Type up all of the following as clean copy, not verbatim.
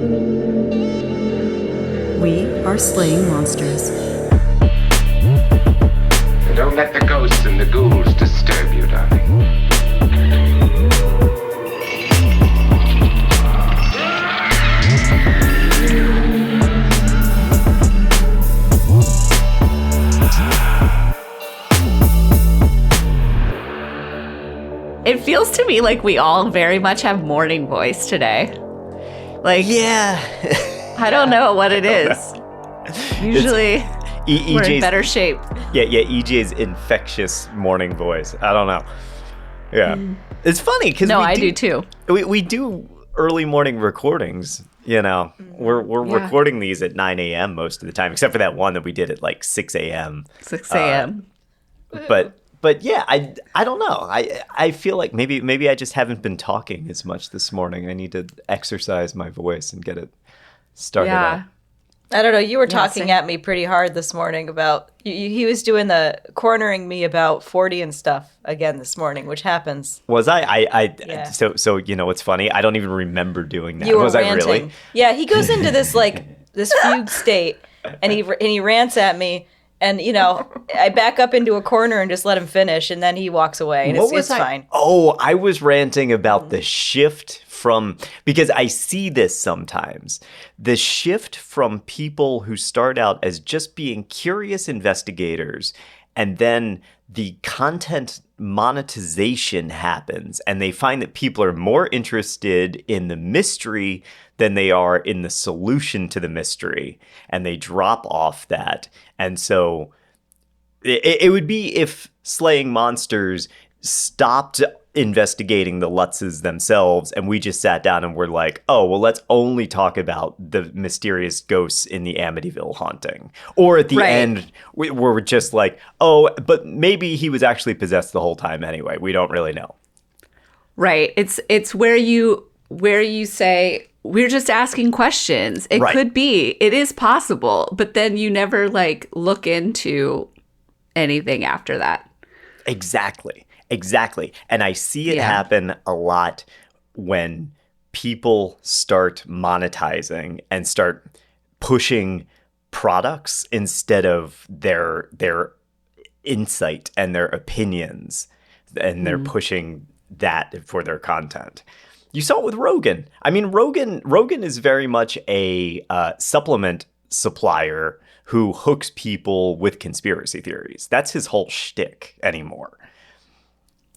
We are slaying monsters. Don't let the ghosts and the ghouls disturb you, darling. It feels to me like we all very much have morning voice today. Like, yeah. I don't know what it is. Usually, we're in better shape. Yeah, EJ's infectious morning voice. I don't know. Yeah. It's funny because I do too. We do early morning recordings, you know. We're recording these at 9 a.m. most of the time, except for that one that we did at like 6 a.m. 6 a.m. But yeah, I don't know. I feel like maybe I just haven't been talking as much this morning. I need to exercise my voice and get it started out. I don't know. You were talking at me pretty hard this morning about he was doing the cornering me about Fortean stuff again this morning, which happens. Was I? So you know what's funny? I don't even remember doing that. You were was ranting. I really? Yeah, he goes into this this fugue state, and he rants at me. And, you know, I back up into a corner and just let him finish, and then he walks away, and it's fine. Oh, I was ranting about the shift from, because I see this sometimes, the shift from people who start out as just being curious investigators, and then the content monetization happens, and they find that people are more interested in the mystery than they are in the solution to the mystery, and they drop off that. And so it would be if Slaying Monsters stopped investigating the Lutzes themselves, and we just sat down and were like, oh, well, let's only talk about the mysterious ghosts in the Amityville haunting. Or at the end, we're just like, oh, but maybe he was actually possessed the whole time anyway. We don't really know. Right. It's where you say, we're just asking questions. It could be. It is possible. But then you never, look into anything after that. Exactly. And I see it happen a lot when people start monetizing and start pushing products instead of their insight and their opinions. And they're pushing that for their content. You saw it with Rogan. I mean, Rogan is very much a supplement supplier who hooks people with conspiracy theories. That's his whole shtick anymore.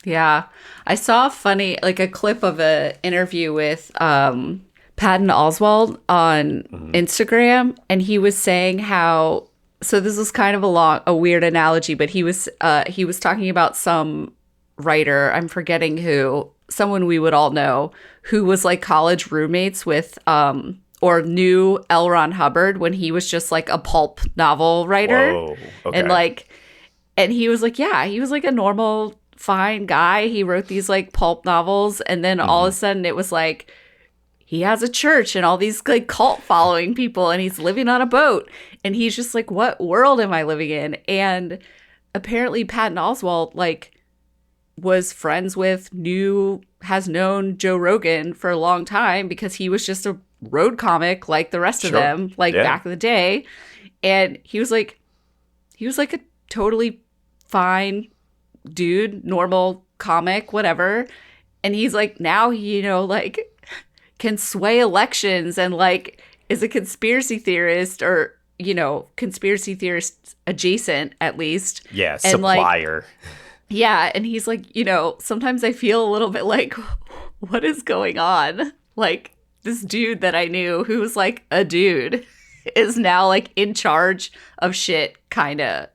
Yeah. I saw a clip of an interview with Patton Oswalt on Instagram, and he was saying how, so this is kind of a weird analogy, but he was talking about some writer, I'm forgetting who, someone we would all know, who was college roommates with or knew L. Ron Hubbard when he was just a pulp novel writer. Whoa, okay. And he was he was a normal fine guy. He wrote these pulp novels, and then all of a sudden it was he has a church and all these cult following people, and he's living on a boat, and he's just what world am I living in? And apparently Patton Oswalt was friends with, has known Joe Rogan for a long time because he was just a road comic like the rest of them, back in the day. And he was a totally fine dude, normal comic, whatever. And he's now he, can sway elections and is a conspiracy theorist, or, conspiracy theorist adjacent at least. Yeah, and supplier. Yeah, and he's sometimes I feel a little bit what is going on? This dude that I knew who was a dude is now in charge of shit, kind of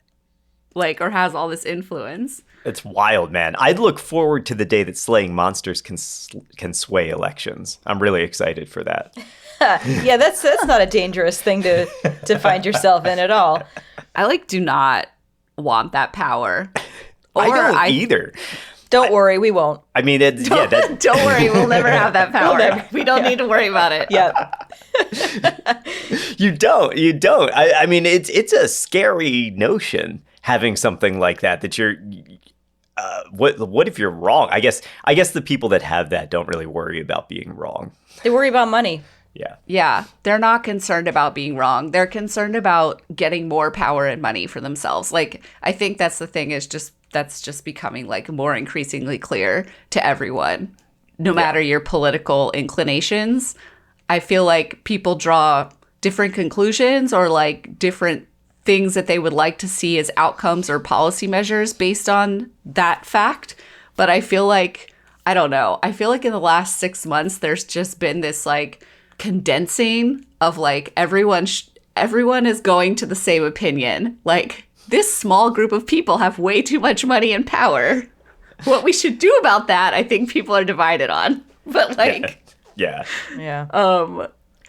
or has all this influence. It's wild, man. I'd look forward to the day that Slaying Monsters can sway elections. I'm really excited for that. Yeah, that's not a dangerous thing to find yourself in at all. I do not want that power. I don't either. Don't worry, we won't. I mean, don't worry, we'll never have that power. We don't need to worry about it. Yeah. You don't. I mean, it's a scary notion having something like that you're. What if you're wrong? I guess the people that have that don't really worry about being wrong. They worry about money. Yeah. Yeah, they're not concerned about being wrong. They're concerned about getting more power and money for themselves. Like, I think that's the thing is just that's just becoming like more increasingly clear to everyone, no matter your political inclinations. I feel like people draw different conclusions or like different things that they would like to see as outcomes or policy measures based on that fact. But I feel like, I don't know, I feel like in the last 6 months, there's just been this like condensing of like everyone is going to the same opinion. Like, this small group of people have way too much money and power. What we should do about that, I think people are divided on. But like, Yeah.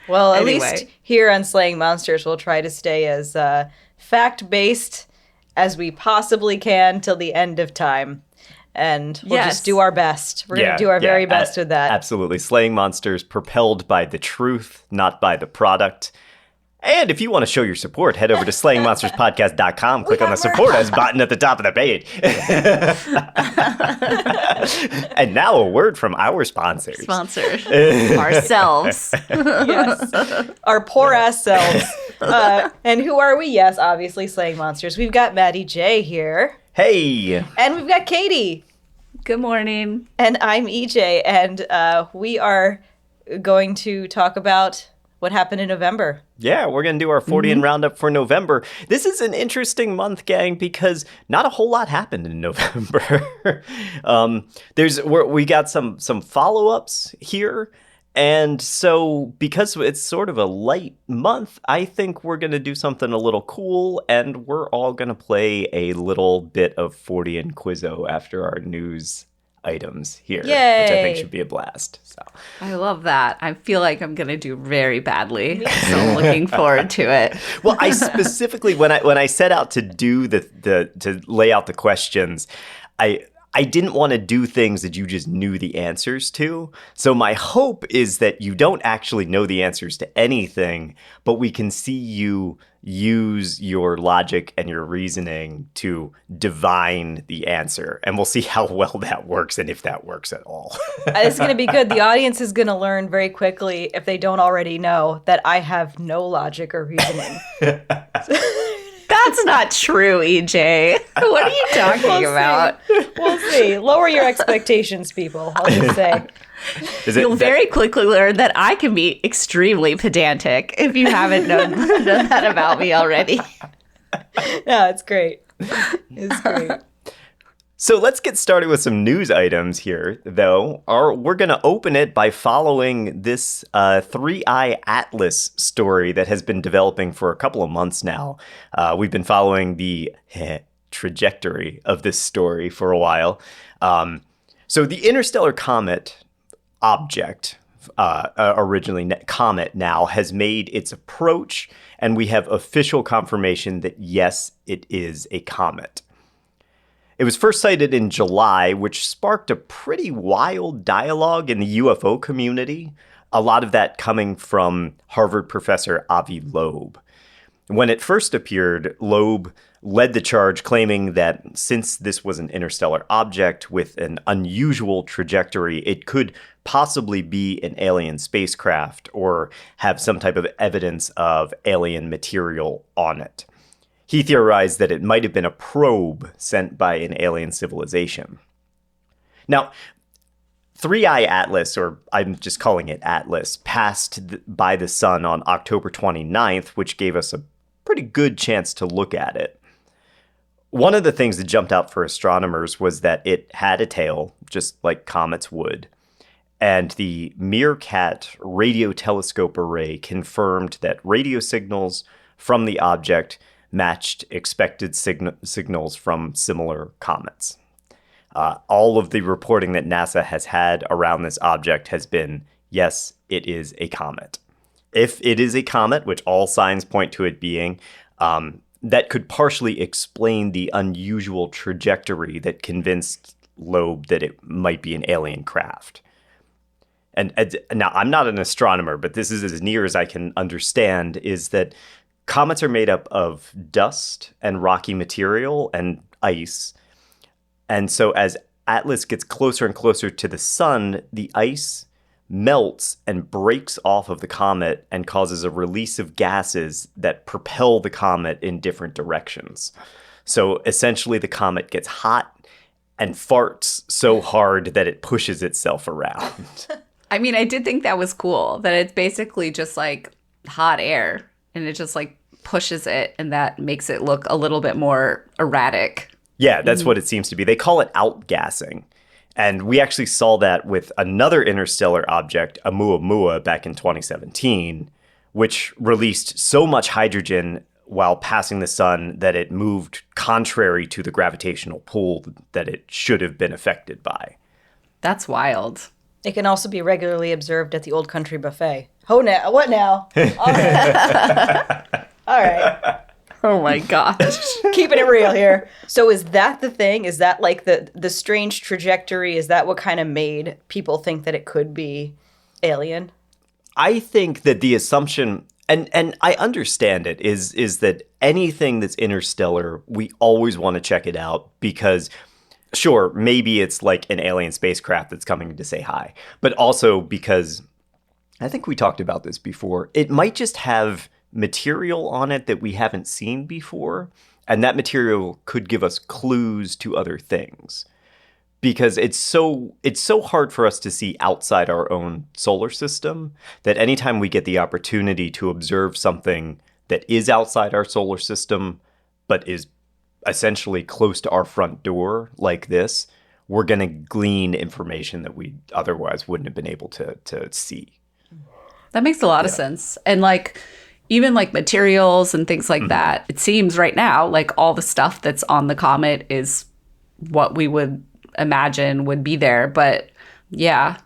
Well, at Anyway. least here on Slaying Monsters, we'll try to stay as fact-based as we possibly can till the end of time. And we'll Yes. just do our best. We're going to do our very best with that. Absolutely. Slaying monsters propelled by the truth, not by the product. And if you want to show your support, head over to slayingmonsterspodcast.com. Click on the Support Us button at the top of the page. And now a word from our sponsors. sponsors ourselves. Yes. Our poor ass selves. And who are we? Yes, obviously Slaying Monsters. We've got Maddie J here. Hey. And we've got Katie. Good morning. And I'm EJ. And we are going to talk about what happened in November. Yeah, we're going to do our Fortean Roundup for November. This is an interesting month, gang, because not a whole lot happened in November. We got some follow-ups here. And so because it's sort of a light month, I think we're going to do something a little cool, and we're all going to play a little bit of Fortean Quizzo after our news items here, which I think Yay. should be a blast. So I love that. I feel like I'm going to do very badly. So I'm looking forward to it. Well, I specifically when I set out to do to lay out the questions, I didn't want to do things that you just knew the answers to. So my hope is that you don't actually know the answers to anything, but we can see you use your logic and your reasoning to divine the answer. And we'll see how well that works and if that works at all. It's going to be good. The audience is going to learn very quickly, if they don't already know, that I have no logic or reasoning. That's not true, EJ. What are you talking about? We'll see. Lower your expectations, people. I'll just say. You'll Very quickly learn that I can be extremely pedantic if you haven't known that about me already. No, it's great. It's great. So let's get started with some news items here, though. We're going to open it by following this 3-Eye Atlas story that has been developing for a couple of months now. We've been following the trajectory of this story for a while. So the interstellar comet object, originally comet now, has made its approach, and we have official confirmation that, yes, it is a comet. It was first sighted in July, which sparked a pretty wild dialogue in the UFO community, a lot of that coming from Harvard professor Avi Loeb. When it first appeared, Loeb led the charge, claiming that since this was an interstellar object with an unusual trajectory, it could possibly be an alien spacecraft or have some type of evidence of alien material on it. He theorized that it might have been a probe sent by an alien civilization. Now, 3-Eye Atlas, or I'm just calling it Atlas, passed by the sun on October 29th, which gave us a pretty good chance to look at it. One of the things that jumped out for astronomers was that it had a tail, just like comets would. And the Meerkat radio telescope array confirmed that radio signals from the object matched expected signals from similar comets. All of the reporting that NASA has had around this object has been, yes, it is a comet. If it is a comet, which all signs point to it being, that could partially explain the unusual trajectory that convinced Loeb that it might be an alien craft. And now, I'm not an astronomer, but this is as near as I can understand, is that comets are made up of dust and rocky material and ice. And so as Atlas gets closer and closer to the sun, the ice melts and breaks off of the comet and causes a release of gases that propel the comet in different directions. So essentially the comet gets hot and farts so hard that it pushes itself around. I mean, I did think that was cool, that it's basically just like hot air and it just like pushes it, and that makes it look a little bit more erratic. Yeah, that's what it seems to be. They call it outgassing. And we actually saw that with another interstellar object, Oumuamua, back in 2017, which released so much hydrogen while passing the sun that it moved contrary to the gravitational pull that it should have been affected by. That's wild. It can also be regularly observed at the Old Country Buffet. Oh, now what now? All right. All right. Oh my gosh. Keeping it real here. So is that the thing? Is that like the strange trajectory? Is that what kind of made people think that it could be alien? I think that the assumption, and I understand it, is that anything that's interstellar, we always want to check it out because, sure, maybe it's like an alien spacecraft that's coming to say hi, but also because, I think we talked about this before, it might just have material on it that we haven't seen before, and that material could give us clues to other things. Because it's so hard for us to see outside our own solar system that anytime we get the opportunity to observe something that is outside our solar system but is essentially close to our front door like this, we're going to glean information that we otherwise wouldn't have been able to see. That makes a lot of sense. And like, even like materials and things like that, it seems right now like all the stuff that's on the comet is what we would imagine would be there. But yeah.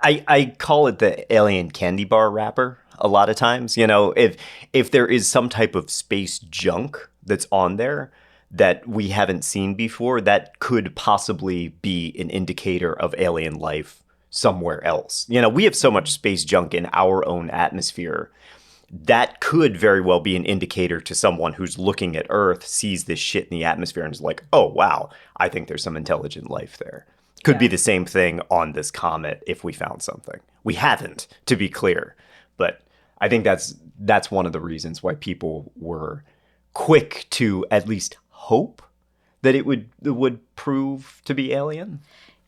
I call it the alien candy bar wrapper a lot of times. You know, if there is some type of space junk that's on there that we haven't seen before, that could possibly be an indicator of alien life somewhere else. You know, we have so much space junk in our own atmosphere. That could very well be an indicator to someone who's looking at Earth, sees this shit in the atmosphere and is like, oh, wow, I think there's some intelligent life there. Could be the same thing on this comet if we found something. We haven't, to be clear. But I think that's one of the reasons why people were quick to at least hope that it would prove to be alien.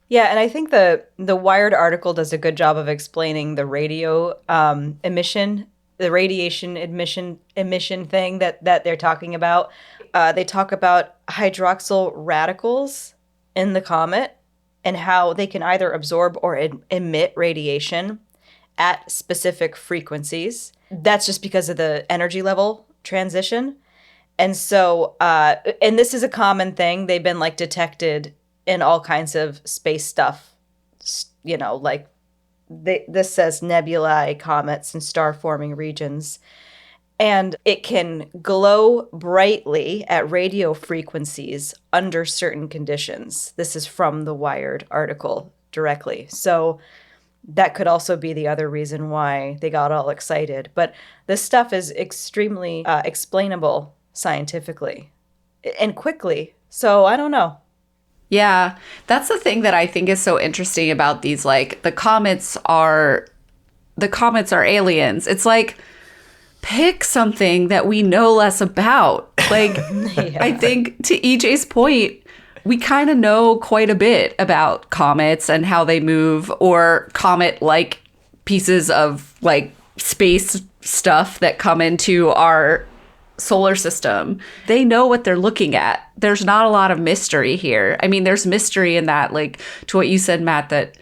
Yeah, and I think the Wired article does a good job of explaining the radio emission, the radiation emission thing that they're talking about. They talk about hydroxyl radicals in the comet and how they can either absorb or emit radiation at specific frequencies. That's just because of the energy level transition. And so, and this is a common thing. They've been like detected in all kinds of space stuff, you know, like this says nebulae, comets, and star-forming regions. And it can glow brightly at radio frequencies under certain conditions. This is from the Wired article directly. So that could also be the other reason why they got all excited. But this stuff is extremely explainable scientifically and quickly. So I don't know. Yeah, that's the thing that I think is so interesting about these. Like the comets are aliens. It's like, pick something that we know less about. Like, I think to EJ's point, we kind of know quite a bit about comets and how they move, or comet-like pieces of like space stuff that come into our solar system. They know what they're looking at. There's not a lot of mystery here. I mean, there's mystery in that, like to what you said, Matt, that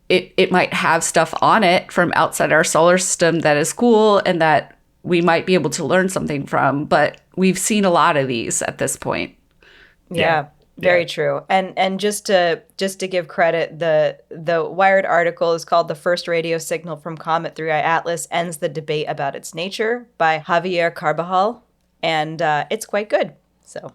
it might have stuff on it from outside our solar system that is cool and that we might be able to learn something from. But we've seen a lot of these at this point. Yeah. Very true. And just to give credit, the Wired article is called "The First Radio Signal from Comet 3I Atlas Ends the Debate About Its Nature" by Javier Carbajal, and it's quite good. So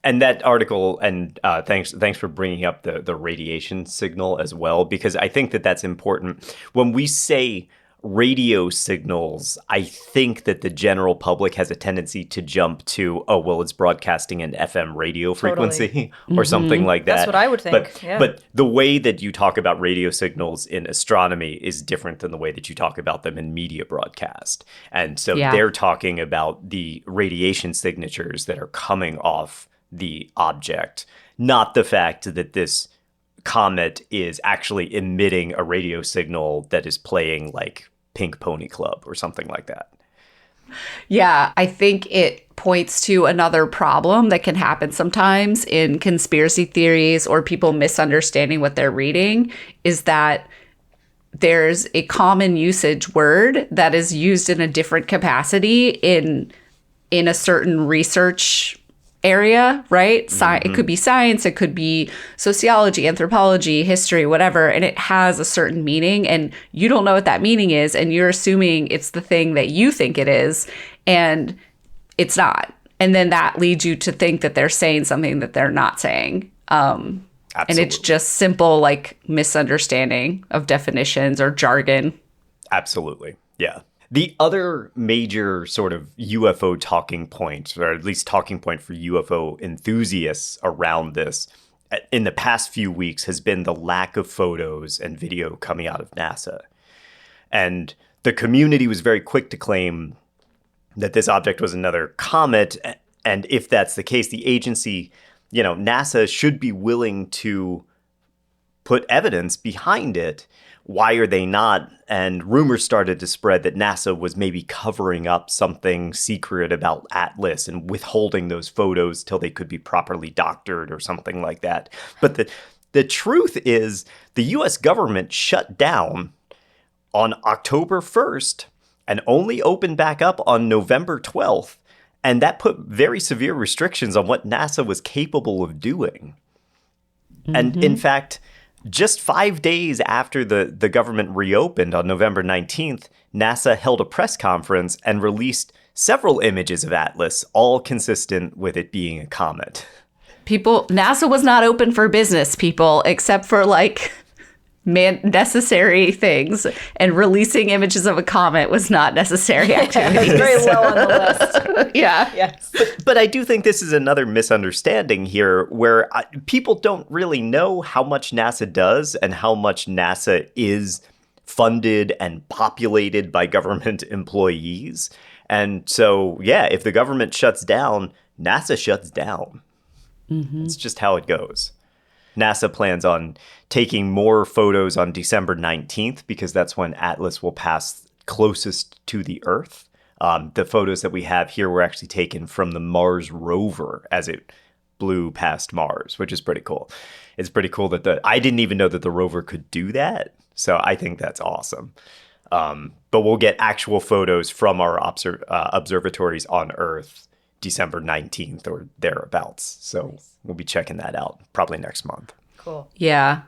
and that article, and thanks for bringing up the radiation signal as well, because I think that's important when we say radio signals, I think that the general public has a tendency to jump to, oh, well, it's broadcasting an FM radio frequency or something like that. That's what I would think. But the way that you talk about radio signals in astronomy is different than the way that you talk about them in media broadcast. And so they're talking about the radiation signatures that are coming off the object, not the fact that this comet is actually emitting a radio signal that is playing like Pink Pony Club or something like that. Yeah, I think it points to another problem that can happen sometimes in conspiracy theories or people misunderstanding what they're reading, is that there's a common usage word that is used in a different capacity in a certain research area, right? It could be science, it could be sociology, anthropology, history, whatever, and it has a certain meaning, and you don't know what that meaning is, and you're assuming it's the thing that you think it is, and it's not. And then that leads you to think that they're saying something that they're not saying. And it's just simple, like, misunderstanding of definitions or jargon. Absolutely. Yeah. The other major sort of UFO talking point, or at least talking point for UFO enthusiasts around this in the past few weeks, has been the lack of photos and video coming out of NASA. And the community was very quick to claim that this object was another comet. And if that's the case, the agency, NASA should be willing to put evidence behind it. Why are they not? And rumors started to spread that NASA was maybe covering up something secret about Atlas and withholding those photos till they could be properly doctored or something like that. But the truth is the U.S. government shut down on October 1st and only opened back up on November 12th. And that put very severe restrictions on what NASA was capable of doing. And in fact, just 5 days after the government reopened on November 19th, NASA held a press conference and released several images of Atlas, all consistent with it being a comet. NASA was not open for business, people, except for like necessary things, and releasing images of a comet was not necessary activity. It's very low on the list. Yeah. Yes. But I do think this is another misunderstanding here where people don't really know how much NASA does and how much NASA is funded and populated by government employees. And so, yeah, if the government shuts down, NASA shuts down. It's just how it goes. NASA plans on taking more photos on December 19th because that's when Atlas will pass closest to the Earth. The photos that we have here were actually taken from the Mars rover as it blew past Mars, which is pretty cool. It's pretty cool that I didn't even know that the rover could do that. So I think that's awesome. But we'll get actual photos from our observatories on Earth December 19th or thereabouts. So we'll be checking that out probably next month. Cool. Yeah.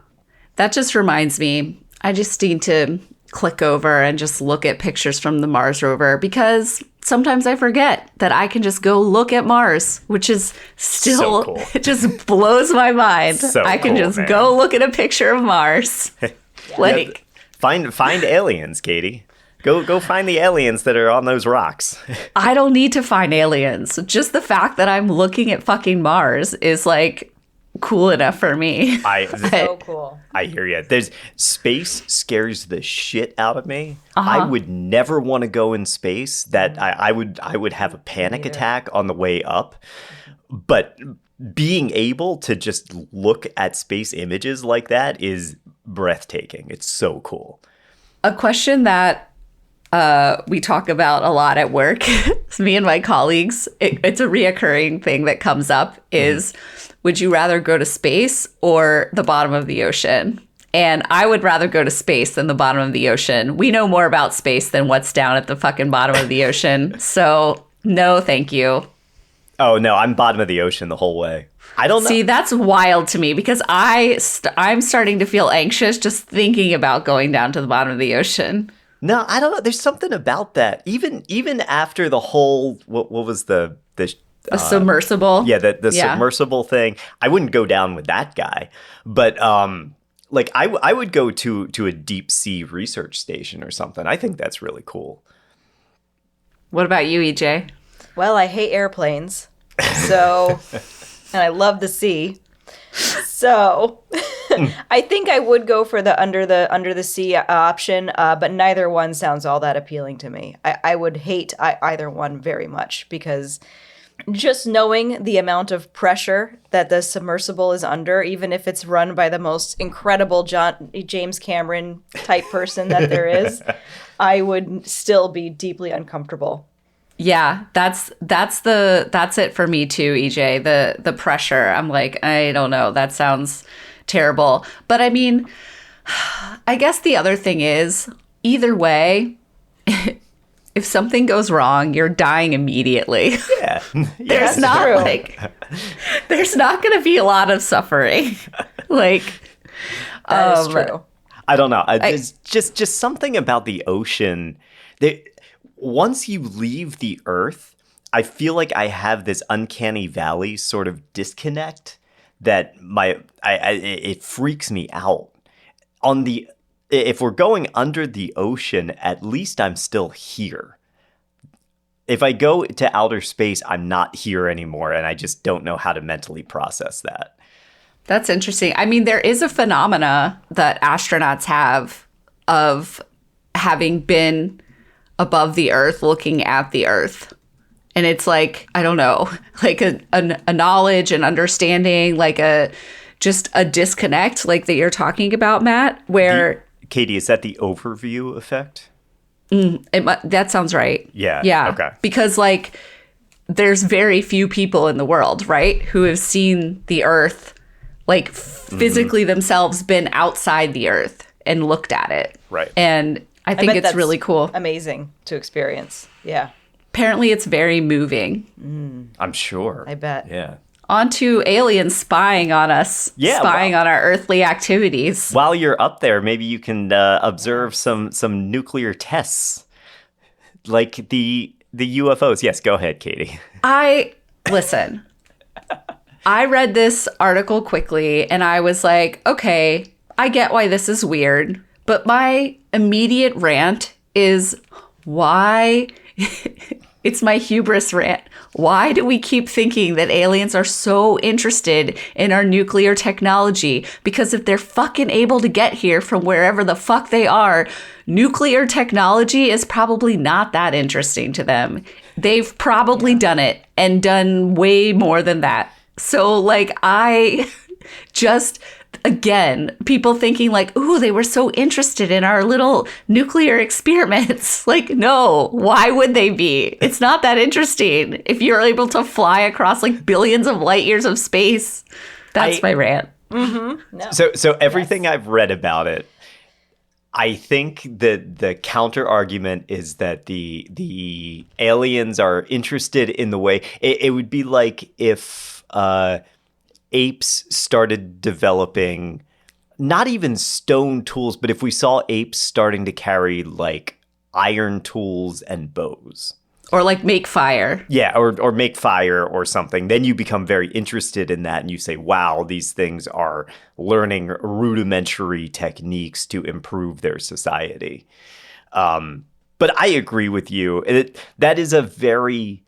That just reminds me, I just need to click over and just look at pictures from the Mars rover, because sometimes I forget that I can just go look at Mars, which is still, so cool. It just blows my mind. So I can cool, just man. go look at a picture of Mars. Like, Find aliens, Katie. Go find the aliens that are on those rocks. I don't need to find aliens. Just the fact that I'm looking at fucking Mars is like cool enough for me. So cool. I hear you. Space scares the shit out of me. I would never want to go in space. That I would have a panic attack on the way up. But being able to just look at space images like that is breathtaking. It's so cool. A question that we talk about a lot at work, me and my colleagues, it's a reoccurring thing that comes up is, would you rather go to space or the bottom of the ocean? And I would rather go to space than the bottom of the ocean. We know more about space than what's down at the fucking bottom of the ocean. So no, thank you. Oh, no, I'm bottom of the ocean the whole way. I don't know. See, that's wild to me because I'm starting to feel anxious just thinking about going down to the bottom of the ocean. No, I don't know. There's something about that. Even after the whole, what was the submersible? Yeah, the submersible thing. I wouldn't go down with that guy. But like I would go to a deep sea research station or something. I think that's really cool. What about you, EJ? Well, I hate airplanes. So, and I love the sea. So, I think I would go for the under the sea option, but neither one sounds all that appealing to me. I would hate either one very much because just knowing the amount of pressure that the submersible is under, even if it's run by the most incredible James Cameron type person that there is, I would still be deeply uncomfortable. Yeah, that's it for me too, EJ. The pressure. I'm like, I don't know. That sounds terrible. But I mean, I guess the other thing is, either way, if something goes wrong, you're dying immediately. Yeah. There's That's not true. there's not going to be a lot of suffering. Like That is true. I don't know. There's just something about the ocean. Once you leave the Earth, I feel like I have this uncanny valley sort of disconnect that it freaks me out. If we're going under the ocean, at least I'm still here. If I go to outer space, I'm not here anymore, and I just don't know how to mentally process that. That's interesting. I mean, there is a phenomena that astronauts have of having been above the Earth, looking at the Earth. And it's like, I don't know, like a knowledge and understanding, like just a disconnect like that you're talking about, Matt, where... Katie, is that the overview effect? That sounds right. Yeah. Yeah. Okay. Because like there's very few people in the world, right, who have seen the Earth, like physically themselves been outside the Earth and looked at it. Right. And I think bet it's that's really cool. Amazing to experience. Yeah. Apparently it's very moving. I'm sure. I bet. Yeah. On to aliens spying on us, Yeah, spying on our earthly activities. While you're up there, maybe you can observe some nuclear tests, like the UFOs. Yes, go ahead, Katie. Listen, I read this article quickly and I was like, okay, I get why this is weird. But my immediate rant is why, it's my hubris rant. Why do we keep thinking that aliens are so interested in our nuclear technology? Because if they're fucking able to get here from wherever the fuck they are, nuclear technology is probably not that interesting to them. They've probably done it and done way more than that. So like I just... Again, people thinking like, ooh, they were so interested in our little nuclear experiments. Like, no, why would they be? It's not that interesting. If you're able to fly across like billions of light years of space, that's my rant. No. So everything I've read about it, I think that the counter argument is that the aliens are interested in the way it would be like if apes started developing not even stone tools, but if we saw apes starting to carry like iron tools and bows. Or like make fire. Yeah, or make fire or something. Then you become very interested in that and you say, wow, these things are learning rudimentary techniques to improve their society. But I agree with you. That is a very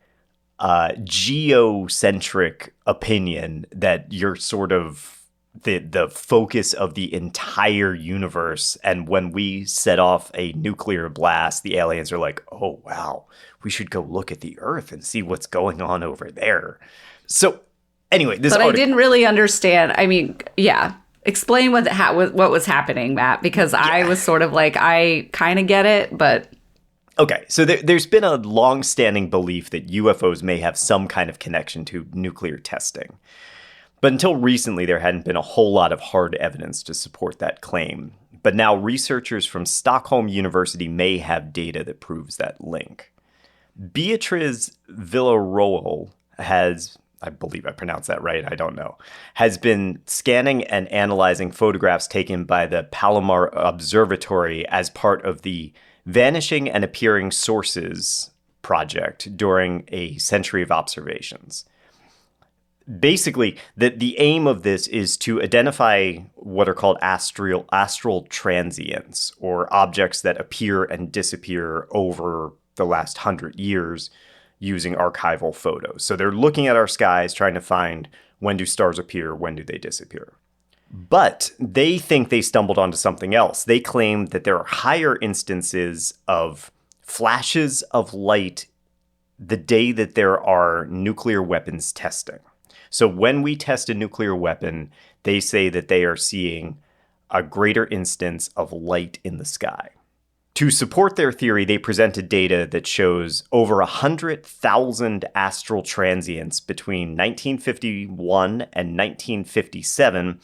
geocentric opinion that you're sort of the focus of the entire universe. And when we set off a nuclear blast, the aliens are like, oh, wow, we should go look at the Earth and see what's going on over there. So anyway, this article, I didn't really understand. I mean, yeah. Explain what was happening, Matt, because I was sort of like, I kind of get it, but... Okay, so there's been a long-standing belief that UFOs may have some kind of connection to nuclear testing. But until recently, there hadn't been a whole lot of hard evidence to support that claim. But now researchers from Stockholm University may have data that proves that link. Beatriz Villaroel has, I believe I pronounced that right, I don't know, has been scanning and analyzing photographs taken by the Palomar Observatory as part of the Vanishing and Appearing Sources project during a century of observations. basically, the aim of this is to identify what are called astral transients, or objects that appear and disappear over the last 100 years using archival photos. So they're looking at our skies, trying to find when do stars appear, when do they disappear. But they think they stumbled onto something else. They claim that there are higher instances of flashes of light the day that there are nuclear weapons testing. So when we test a nuclear weapon, they say that they are seeing a greater instance of light in the sky. To support their theory, they presented data that shows over 100,000 astral transients between 1951 and 1957,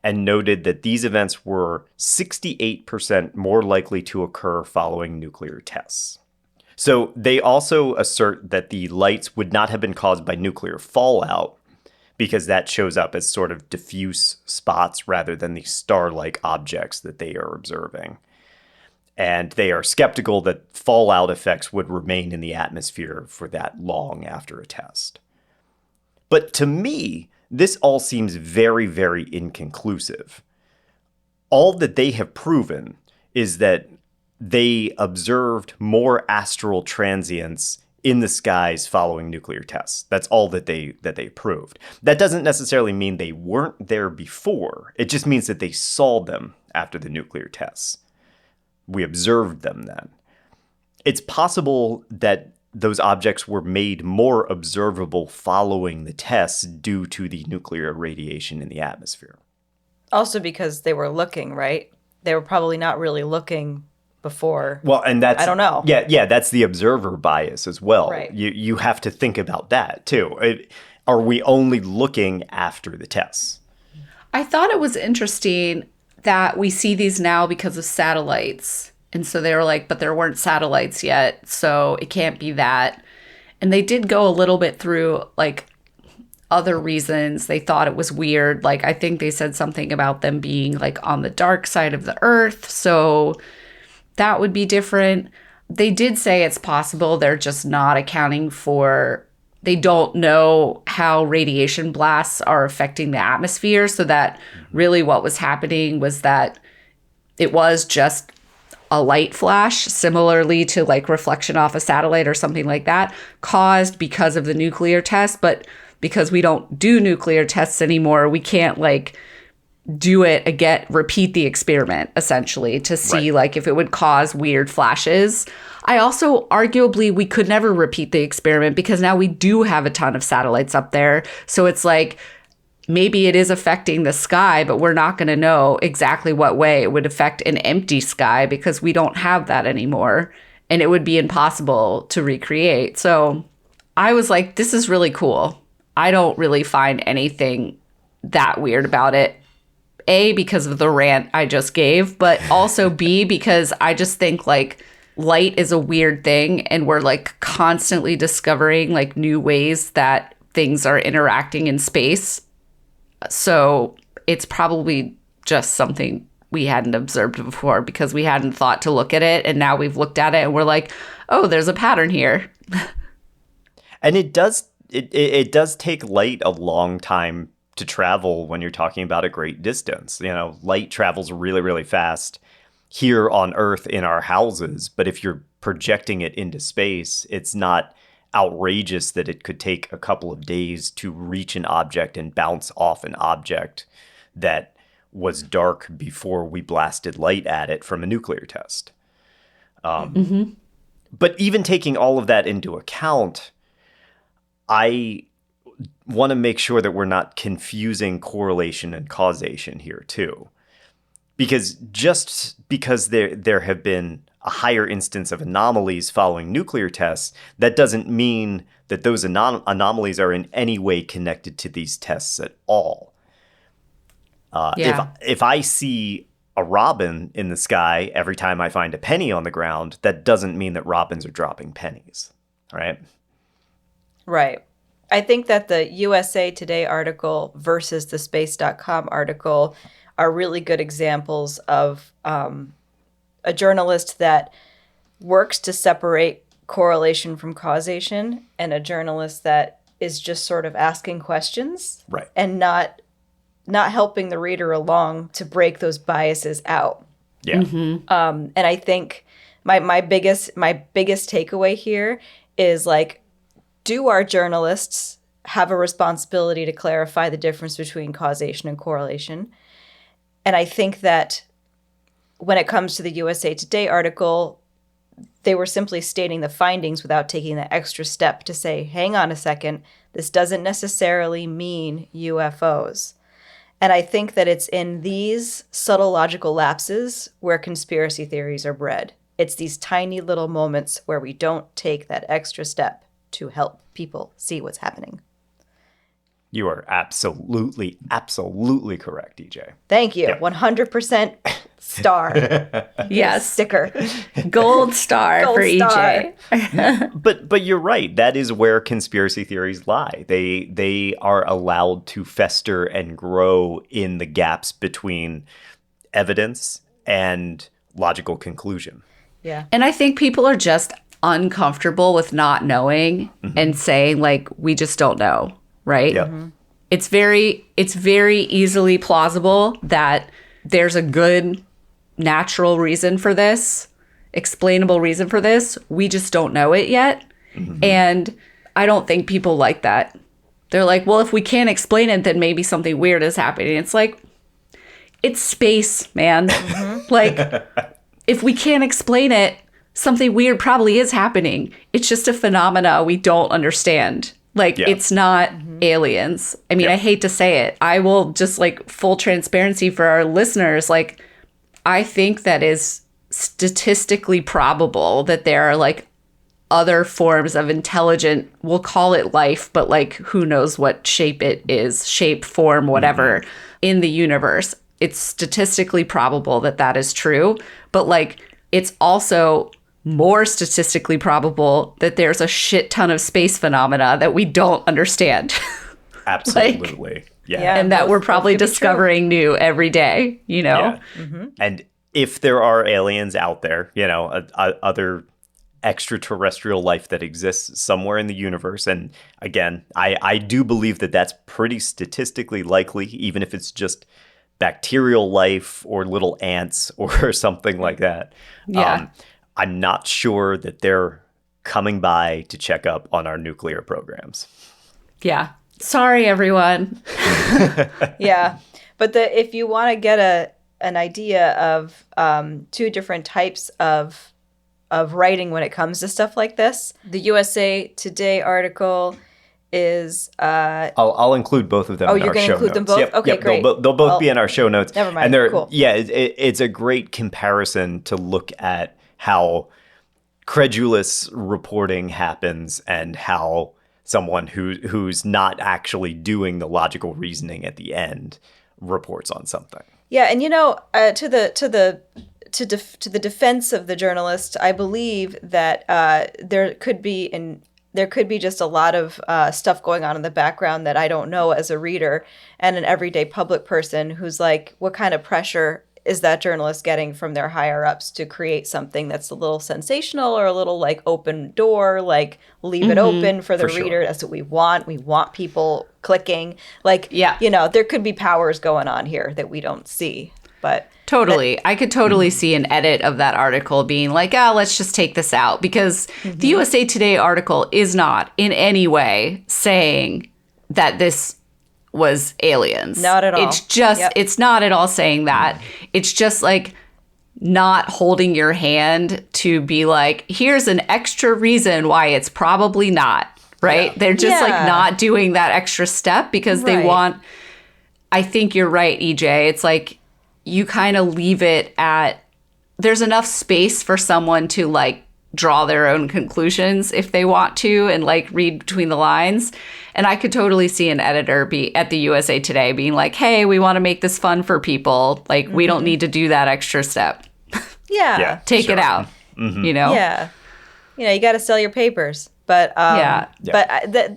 and noted that these events were 68% more likely to occur following nuclear tests. So they also assert that the lights would not have been caused by nuclear fallout, because that shows up as sort of diffuse spots rather than the star-like objects that they are observing. And they are skeptical that fallout effects would remain in the atmosphere for that long after a test. But to me, this all seems very, very inconclusive. All that they have proven is that they observed more astral transients in the skies following nuclear tests. That's all that they proved. That doesn't necessarily mean they weren't there before. It just means that they saw them after the nuclear tests. We observed them then. It's possible that those objects were made more observable following the tests due to the nuclear radiation in the atmosphere. Also because they were looking, right? They were probably not really looking before. Well, and that's, I don't know. Yeah, that's the observer bias as well. Right. You have to think about that too. Are we only looking after the tests? I thought it was interesting that we see these now because of satellites. And so they were like, but there weren't satellites yet, so it can't be that. And they did go a little bit through like other reasons. They thought it was weird. Like, I think they said something about them being like on the dark side of the earth. So that would be different. They did say it's possible they're just not accounting for, they don't know how radiation blasts are affecting the atmosphere. So that really what was happening was that it was just a light flash, similarly to like reflection off a satellite or something like that, caused because of the nuclear test. But because we don't do nuclear tests anymore, we can't like do it again, repeat the experiment essentially to see like if it would cause weird flashes. I also arguably we could never repeat the experiment because now we do have a ton of satellites up there. So it's like maybe it is affecting the sky, but we're not going to know exactly what way it would affect an empty sky because we don't have that anymore. And it would be impossible to recreate. So I was like, this is really cool. I don't really find anything that weird about it. A, because of the rant I just gave, but also B, because I just think like light is a weird thing and we're like constantly discovering like new ways that things are interacting in space. So it's probably just something we hadn't observed before because we hadn't thought to look at it. And now we've looked at it and we're like, oh, there's a pattern here. And it does take light a long time to travel when you're talking about a great distance. You know, light travels really, really fast here on Earth in our houses. But if you're projecting it into space, it's not outrageous that it could take a couple of days to reach an object and bounce off an object that was dark before we blasted light at it from a nuclear test. But even taking all of that into account, I want to make sure that we're not confusing correlation and causation here too. Because just because there have been a higher instance of anomalies following nuclear tests, that doesn't mean that those anomalies are in any way connected to these tests at all. If I see a robin in the sky every time I find a penny on the ground, that doesn't mean that robins are dropping pennies, right? Right. I think that the USA Today article versus the space.com article are really good examples of a journalist that works to separate correlation from causation and a journalist that is just sort of asking questions, Right. and not helping the reader along to break those biases out. Yeah. And I think my biggest takeaway here is like, do our journalists have a responsibility to clarify the difference between causation and correlation? And I think that when it comes to the USA Today article, they were simply stating the findings without taking the extra step to say, hang on a second, this doesn't necessarily mean UFOs. And I think that it's in these subtle logical lapses where conspiracy theories are bred. It's these tiny little moments where we don't take that extra step to help people see what's happening. You are absolutely, absolutely correct, DJ. Thank you. Yeah. 100% star. Yes. Sticker. Gold star Gold for star. EJ. But you're right. That is where conspiracy theories lie. They are allowed to fester and grow in the gaps between evidence and logical conclusion. Yeah. And I think people are just uncomfortable with not knowing and saying, like, we just don't know, right? Yep. It's very easily plausible that there's a good natural reason for this, explainable reason for this. We just don't know it yet. And I don't think people like that. They're like, well, if we can't explain it, then maybe something weird is happening. It's like, it's space, man. Like, if we can't explain it, something weird probably is happening. It's just a phenomena we don't understand. Like, Yeah. it's not aliens. I mean, I hate to say it. I will just, like, full transparency for our listeners. Like, I think that is statistically probable that there are, like, other forms of intelligent, we'll call it life, but, like, who knows what shape it is, shape, form, whatever, in the universe. It's statistically probable that that is true. But, like, it's also more statistically probable that there's a shit ton of space phenomena that we don't understand. Absolutely. Yeah. And that both- we're both probably could be true. discovering new every day, you know? Yeah. And if there are aliens out there, you know, other extraterrestrial life that exists somewhere in the universe, and again, I do believe that that's pretty statistically likely, even if it's just bacterial life or little ants or something like that. Yeah. I'm not sure that they're coming by to check up on our nuclear programs. Yeah. Sorry, everyone. Yeah. But if you want to get an idea of two different types of writing when it comes to stuff like this, the USA Today article is I'll include both of them. Oh, in you're our gonna show include them notes. both? Okay, great. They'll both be in our show notes. Never mind. And they're Cool. yeah, it's a great comparison to look at how credulous reporting happens and how someone who's not actually doing the logical reasoning at the end reports on something. Yeah, and you know, to the defense of the journalist, I believe that there could be just a lot of stuff going on in the background that I don't know as a reader and an everyday public person who's like, what kind of pressure is that journalist getting from their higher ups to create something that's a little sensational or a little like open door, like leave it open for the For sure. reader. That's what we want. We want people clicking. Like, Yeah. you know, there could be powers going on here that we don't see. But Totally. I could totally see an edit of that article being like, let's just take this out, because the USA Today article is not in any way saying that this was aliens. Not at all. It's just, Yep. it's not at all saying that. It's just like not holding your hand to be like, here's an extra reason why it's probably not, right? Yeah. They're just like Yeah. not doing that extra step because they Right. want, I think you're right, EJ. It's like, you kind of leave it at, there's enough space for someone to like draw their own conclusions if they want to and like read between the lines. And I could totally see an editor be at the USA Today being like, hey, we want to make this fun for people. Like, we don't need to do that extra step. yeah. Take Sure. it out, you know? Yeah. You know, you got to sell your papers. But Yeah.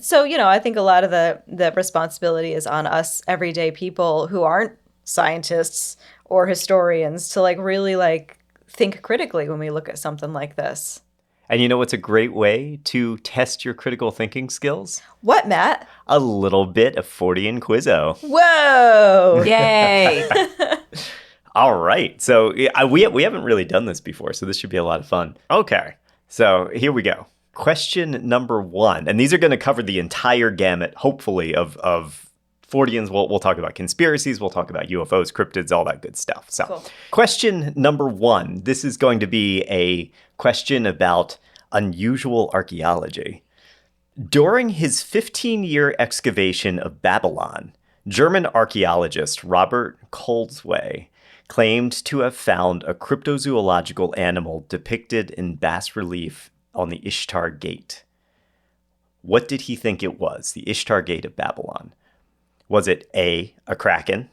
so, you know, I think a lot of the responsibility is on us everyday people who aren't scientists or historians to like really like think critically when we look at something like this. And you know what's a great way to test your critical thinking skills? What, Matt? A little bit of Fortean Quizzo. Whoa! Yay. All right. So we haven't really done this before, so this should be a lot of fun. Okay. So here we go. Question number 1. And these are going to cover the entire gamut, hopefully, of Forteans. We'll talk about conspiracies. We'll talk about UFOs, cryptids, all that good stuff. So Cool. Question number 1. This is going to be a question about unusual archaeology. During his 15-year excavation of Babylon, German archaeologist Robert Kolzwey claimed to have found a cryptozoological animal depicted in bas relief on the Ishtar Gate. What did he think it was, the Ishtar Gate of Babylon? Was it A, a kraken,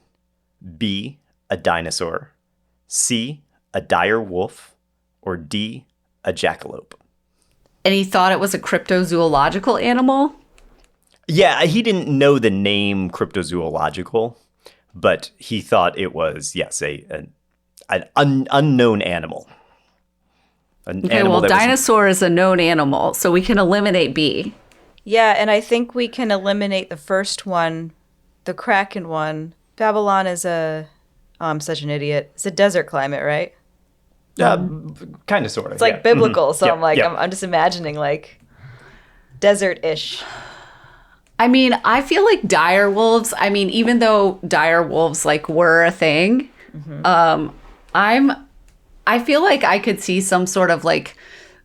B, a dinosaur, C, a dire wolf, or D, a jackalope? And he thought it was a cryptozoological animal? Yeah, he didn't know the name cryptozoological, but he thought it was, yes, an unknown animal. Okay, well, dinosaur is a known animal, so we can eliminate B. Yeah, and I think we can eliminate the first one, the Kraken one. Babylon is a... Oh, I'm such an idiot. It's a desert climate, right? Kind of, sort of. It's like biblical, so Yeah, I'm like, yeah. I'm just imagining like desert-ish. I mean, I feel like dire wolves, I mean, even though dire wolves like were a thing, I feel like I could see some sort of like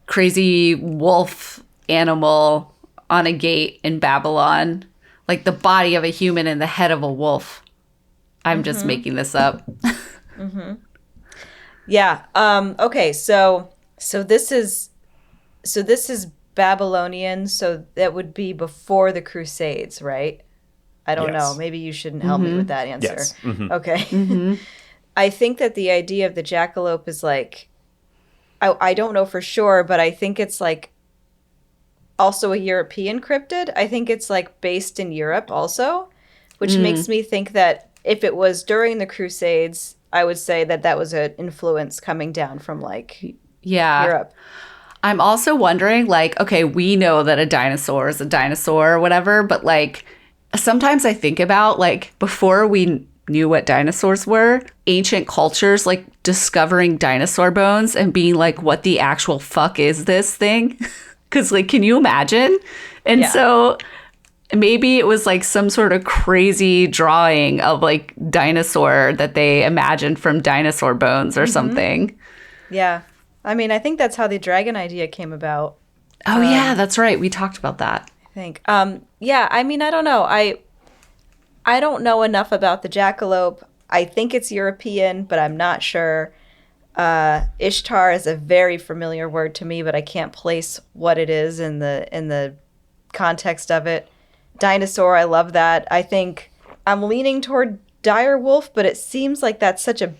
crazy wolf animal on a gate in Babylon, like the body of a human and the head of a wolf. I'm just making this up. Yeah. Okay. So this is Babylonian. So that would be before the Crusades, right? I don't Yes. know. Maybe you shouldn't help me with that answer. Yes. Mhm. Okay. I think that the idea of the jackalope is like, I don't know for sure, but I think it's like also a European cryptid. I think it's like based in Europe also, which makes me think that if it was during the Crusades, I would say that that was an influence coming down from like Yeah. Europe. I'm also wondering, like, okay, we know that a dinosaur is a dinosaur or whatever, but like sometimes I think about like before we knew what dinosaurs were, ancient cultures like discovering dinosaur bones and being like, what the actual fuck is this thing? Because like, can you imagine? And Yeah. so maybe it was like some sort of crazy drawing of like dinosaur that they imagined from dinosaur bones or something. Yeah. I mean, I think that's how the dragon idea came about, Oh yeah, that's right. We talked about that. I think. Yeah, I mean, I don't know. I don't know enough about the jackalope. I think it's European, but I'm not sure. Ishtar is a very familiar word to me, but I can't place what it is in the context of it. Dinosaur, I love that. I think I'm leaning toward dire wolf, but it seems like that's such a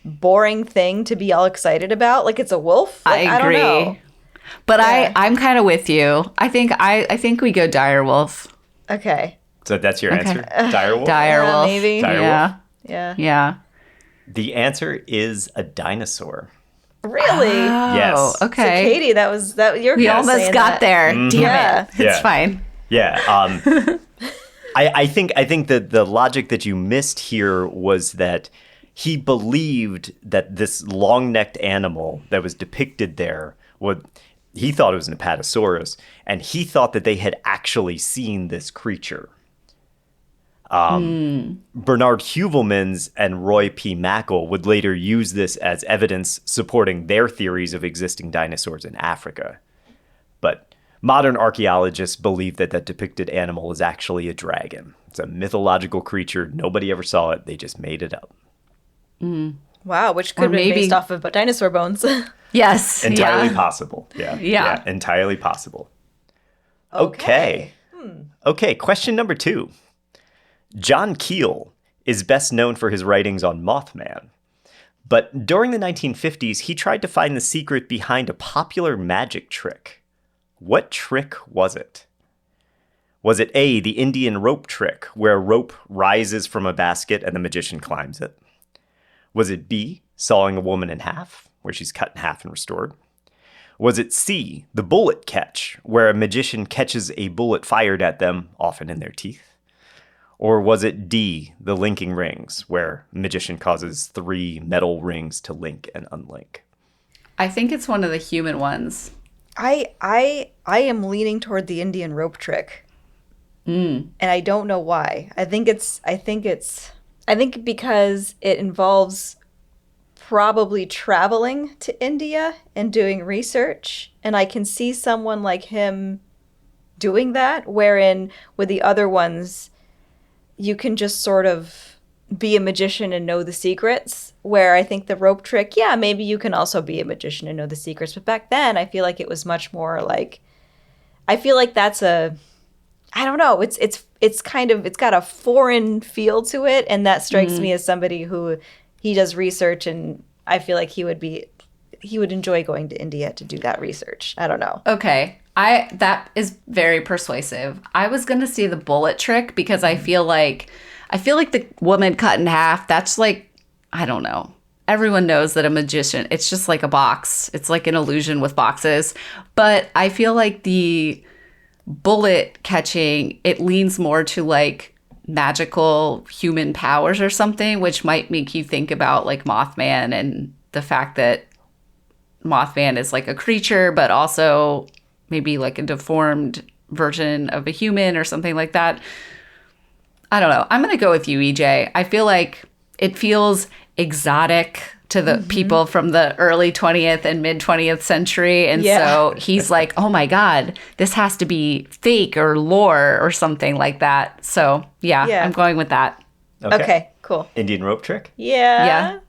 boring thing to be all excited about. Like it's a wolf. Like, I agree. don't know. But Yeah. I'm kind of with you. I think we go dire wolf. Okay. So that's your answer? Dire wolf? Dire Yeah, wolf. maybe. Dire yeah. wolf? Yeah. Yeah. The answer is a dinosaur. Really? Yes. Oh, So okay. Katie, that you're We kinda almost saying got that. there. Damn Yeah. it. It's Yeah. fine. Yeah. I think that the logic that you missed here was that he believed that this long-necked animal that was depicted there he thought it was an apatosaurus, and he thought that they had actually seen this creature. Bernard Heuvelmans and Roy P. Mackle would later use this as evidence supporting their theories of existing dinosaurs in Africa. But modern archaeologists believe that that depicted animal is actually a dragon. It's a mythological creature. Nobody ever saw it. They just made it up. Wow, which could Or be maybe- based off of dinosaur bones. Yes. Entirely yeah. possible. Yeah. Yeah. Entirely possible. Okay. Okay, question number 2. John Keel is best known for his writings on Mothman. But during the 1950s, he tried to find the secret behind a popular magic trick. What trick was it? Was it A, the Indian rope trick, where a rope rises from a basket and the magician climbs it? Was it B, sawing a woman in half, where she's cut in half and restored? Was it C, the bullet catch, where a magician catches a bullet fired at them, often in their teeth? Or was it D, the linking rings, where a magician causes 3 metal rings to link and unlink? I think it's one of the human ones. I am leaning toward the Indian rope trick. And I don't know why. I think because it involves probably traveling to India and doing research, and I can see someone like him doing that, wherein with the other ones you can just sort of be a magician and know the secrets, where I think the rope trick, yeah, maybe you can also be a magician and know the secrets, but back then I feel like it was much more like, I feel like that's a, I don't know, it's kind of, it's got a foreign feel to it, and that strikes me as somebody who, he does research, and I feel like he would enjoy going to India to do that research. I don't know. Okay. That is very persuasive. I was going to say the bullet trick because I feel like the woman cut in half, that's like, I don't know. Everyone knows that a magician, it's just like a box. It's like an illusion with boxes. But I feel like the bullet catching, it leans more to like magical human powers or something, which might make you think about like Mothman and the fact that Mothman is like a creature, but also maybe like a deformed version of a human or something like that. I don't know. I'm going to go with you, EJ. I feel like it feels exotic to the people from the early 20th and mid 20th century. And so he's like, oh my God, this has to be fake or lore or something like that. So yeah. I'm going with that. Okay, cool. Indian rope trick? Yeah.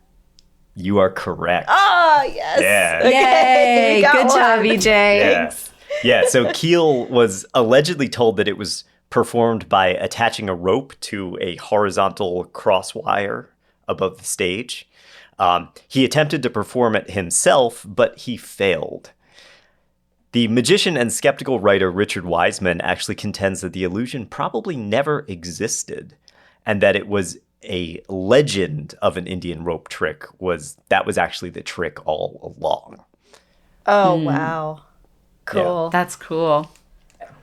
You are correct. Oh, yes. Yeah. Okay. Yay. Good job, EJ. Yeah. Yeah, so Keel was allegedly told that it was performed by attaching a rope to a horizontal cross wire above the stage. He attempted to perform it himself, but he failed. The magician and skeptical writer Richard Wiseman actually contends that the illusion probably never existed, and that it was a legend of an Indian rope trick was actually the trick all along. Oh, wow. Cool. That's cool.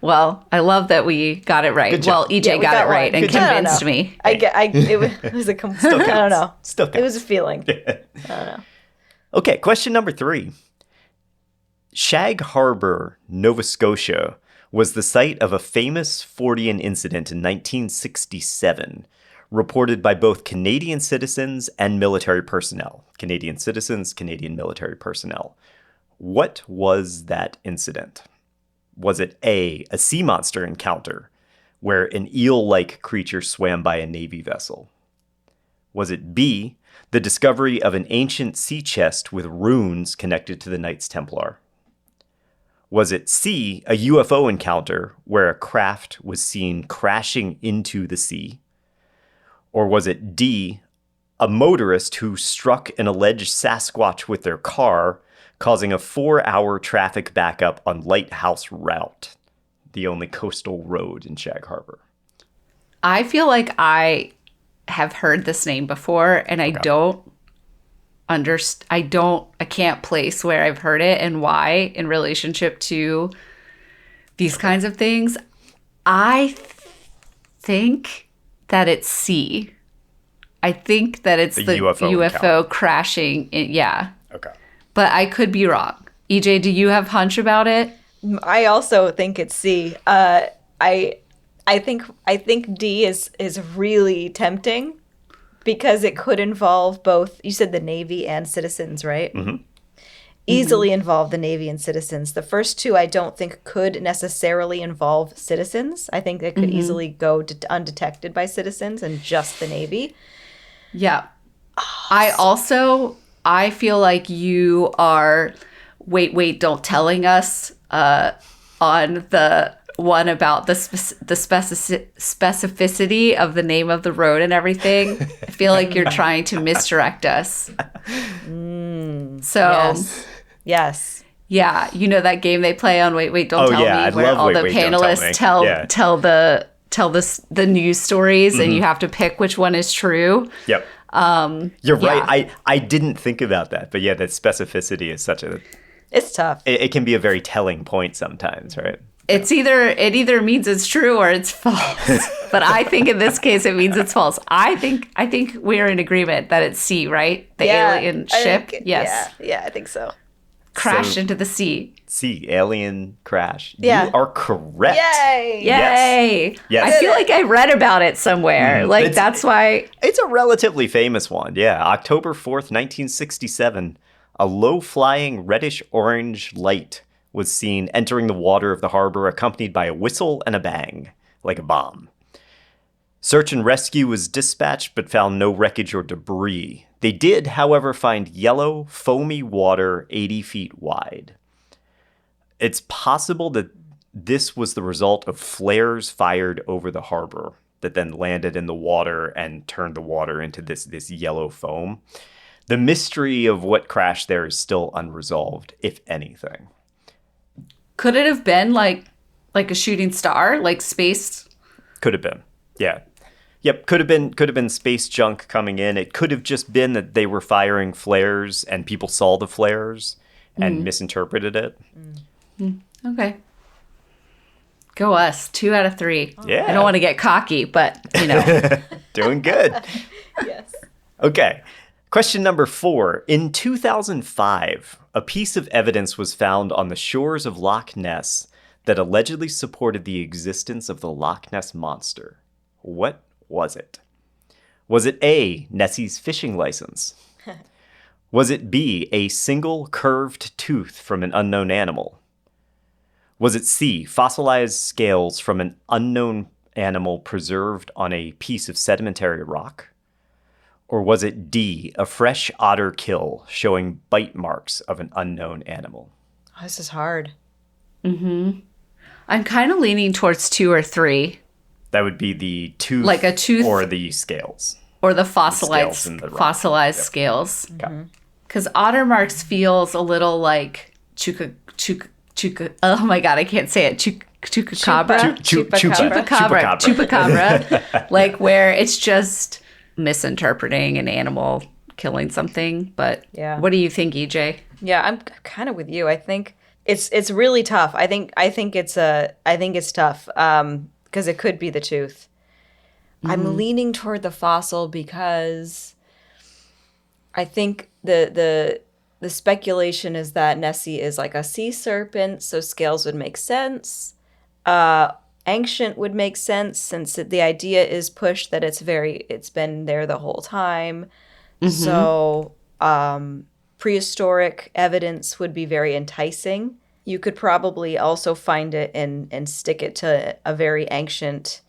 Well, I love that we got it right. Good job. Well, EJ got it right and convinced me. It was a I don't know. Still counts. It was a feeling. I don't know. Okay, question number 3. Shag Harbor, Nova Scotia, was the site of a famous Fortean incident in 1967, reported by both Canadian citizens and military personnel. Canadian citizens, Canadian military personnel. What was that incident? Was it A, a sea monster encounter, where an eel-like creature swam by a Navy vessel? Was it B, the discovery of an ancient sea chest with runes connected to the Knights Templar? Was it C, a UFO encounter, where a craft was seen crashing into the sea? Or was it D, a motorist who struck an alleged Sasquatch with their car, causing a 4-hour traffic backup on Lighthouse Route, the only coastal road in Shag Harbor? I feel like I have heard this name before, and I can't place where I've heard it and why in relationship to these kinds of things. I think that it's C. I think that it's the UFO crashing. Yeah. Okay. But I could be wrong. EJ, do you have a hunch about it? I also think it's C. I think D is really tempting because it could involve both. You said the Navy and citizens, right? Mm-hmm. Easily involve the Navy and citizens. The first two I don't think could necessarily involve citizens. I think they could easily go undetected by citizens and just the Navy. Yeah. I feel like you are don't telling us on the one about the specificity of the name of the road and everything. I feel like you're trying to misdirect us. Yes. Yeah, you know that game they play on Don't Tell Me, where all the panelists tell the news stories and you have to pick which one is true. Yep. You're right. I didn't think about that, but yeah, that specificity is such a It's tough. it can be a very telling point sometimes, right? It either means it's true or it's false. But I think in this case it means it's false. I think we're in agreement that it's C, right? The alien ship. Yes. Yeah, I think so. Crashed into the sea. C, alien crash. Yeah. You are correct. Yay! Yay! Yes. I feel like I read about it somewhere. Like that's why. It's a relatively famous one. Yeah, October 4th, 1967. A low-flying reddish-orange light was seen entering the water of the harbor, accompanied by a whistle and a bang, like a bomb. Search and rescue was dispatched, but found no wreckage or debris. They did, however, find yellow, foamy water 80 feet wide. It's possible that this was the result of flares fired over the harbor that then landed in the water and turned the water into this yellow foam. The mystery of what crashed there is still unresolved, if anything. Could it have been like a shooting star, like space? Could have been. Yeah. Yep, could have been space junk coming in. It could have just been that they were firing flares and people saw the flares and misinterpreted it. Okay. Go us. 2 out of 3. Yeah. I don't want to get cocky, but Doing good. Yes. Okay. Question number 4. In 2005, a piece of evidence was found on the shores of Loch Ness that allegedly supported the existence of the Loch Ness Monster. What was it? Was it A, Nessie's fishing license? Was it B, a single curved tooth from an unknown animal? Was it C, fossilized scales from an unknown animal preserved on a piece of sedimentary rock? Or was it D, a fresh otter kill showing bite marks of an unknown animal? Oh, this is hard. I'm kind of leaning towards 2 or 3. That would be the tooth, Like a tooth or the scales. Or the Scales in the rock. fossilized Yep. scales. Okay. Because otter marks feels a little like chuka. Oh my god, I can't say it. Chupacabra. Chupacabra. Like where it's just misinterpreting an animal killing something. But Yeah. what do you think, EJ? Yeah, I'm kind of with you. I think it's really tough. I think it's tough because it could be the tooth. I'm leaning toward the fossil because I think the speculation is that Nessie is like a sea serpent, so scales would make sense. Ancient would make sense since the idea is pushed that it's been there the whole time. So prehistoric evidence would be very enticing. You could probably also find it and stick it to a very ancient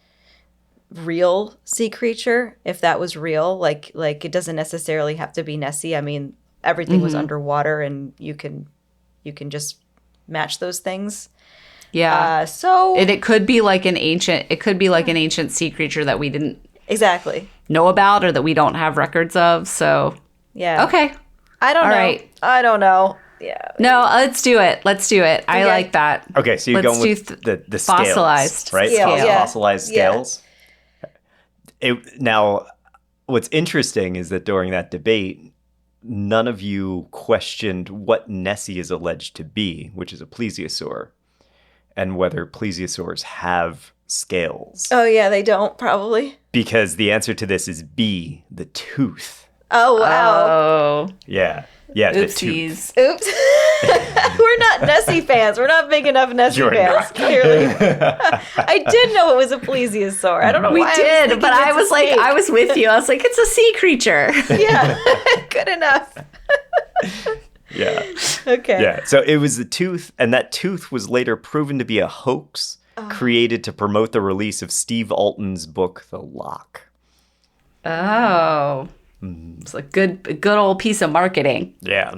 real sea creature if that was real. Like it doesn't necessarily have to be Nessie. I mean, everything was underwater and you can just match those things. Yeah. So it could be like an ancient sea creature that we didn't exactly. know about or that we don't have records of. So Yeah. okay. I don't All know. right. I don't know. Yeah. No, let's do it. I like that. Okay, so you're Let's going with do the scales, fossilized right? scales. Yeah. Fossilized Yeah. scales. Now, what's interesting is that during that debate, none of you questioned what Nessie is alleged to be, which is a plesiosaur, and whether plesiosaurs have scales. Oh yeah, they don't probably. Because the answer to this is B, the tooth. Oh wow. Oh. Yeah, the tooth. Oopsies. Oops. We're not Nessie fans. We're not big enough Nessie You're fans, not. clearly. I did know it was a plesiosaur. I don't know We why did, but I was was like, I was with you. I was like, it's a sea creature. Yeah, good enough. Yeah. Okay. Yeah, so it was the tooth, and that tooth was later proven to be a hoax created to promote the release of Steve Alton's book, The Loch. Oh. It's a good old piece of marketing. Yeah.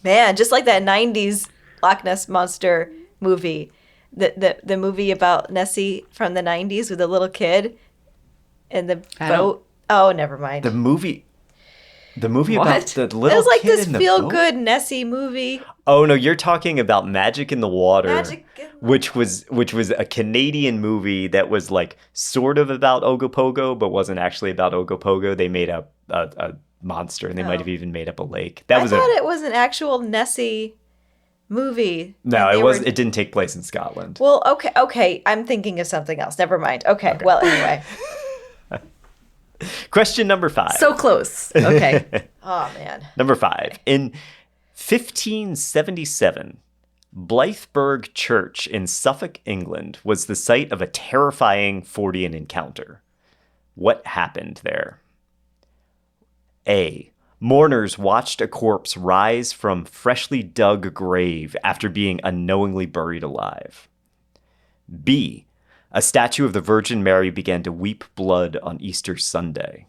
Man, just like that 90s Loch Ness Monster movie. The movie about Nessie from the 90s with the little kid and the boat. Oh, never mind. The movie What? about the It little was like kid this in the feel-good Nessie movie. Oh no, you're talking about Magic in the Water, Magic in the which was a Canadian movie that was like sort of about Ogopogo, but wasn't actually about Ogopogo. They made up a monster, and they might have even made up a lake. That I was thought it was an actual Nessie movie. No, and it they was. were- It didn't take place in Scotland. Well, okay. I'm thinking of something else. Never mind. Okay. Well, anyway. Question number 5. So close. Okay. Oh man. Number 5. In 1577, Blythburgh Church in Suffolk, England, was the site of a terrifying Fortean encounter. What happened there? A. Mourners watched a corpse rise from freshly dug grave after being unknowingly buried alive. B. A statue of the Virgin Mary began to weep blood on Easter Sunday.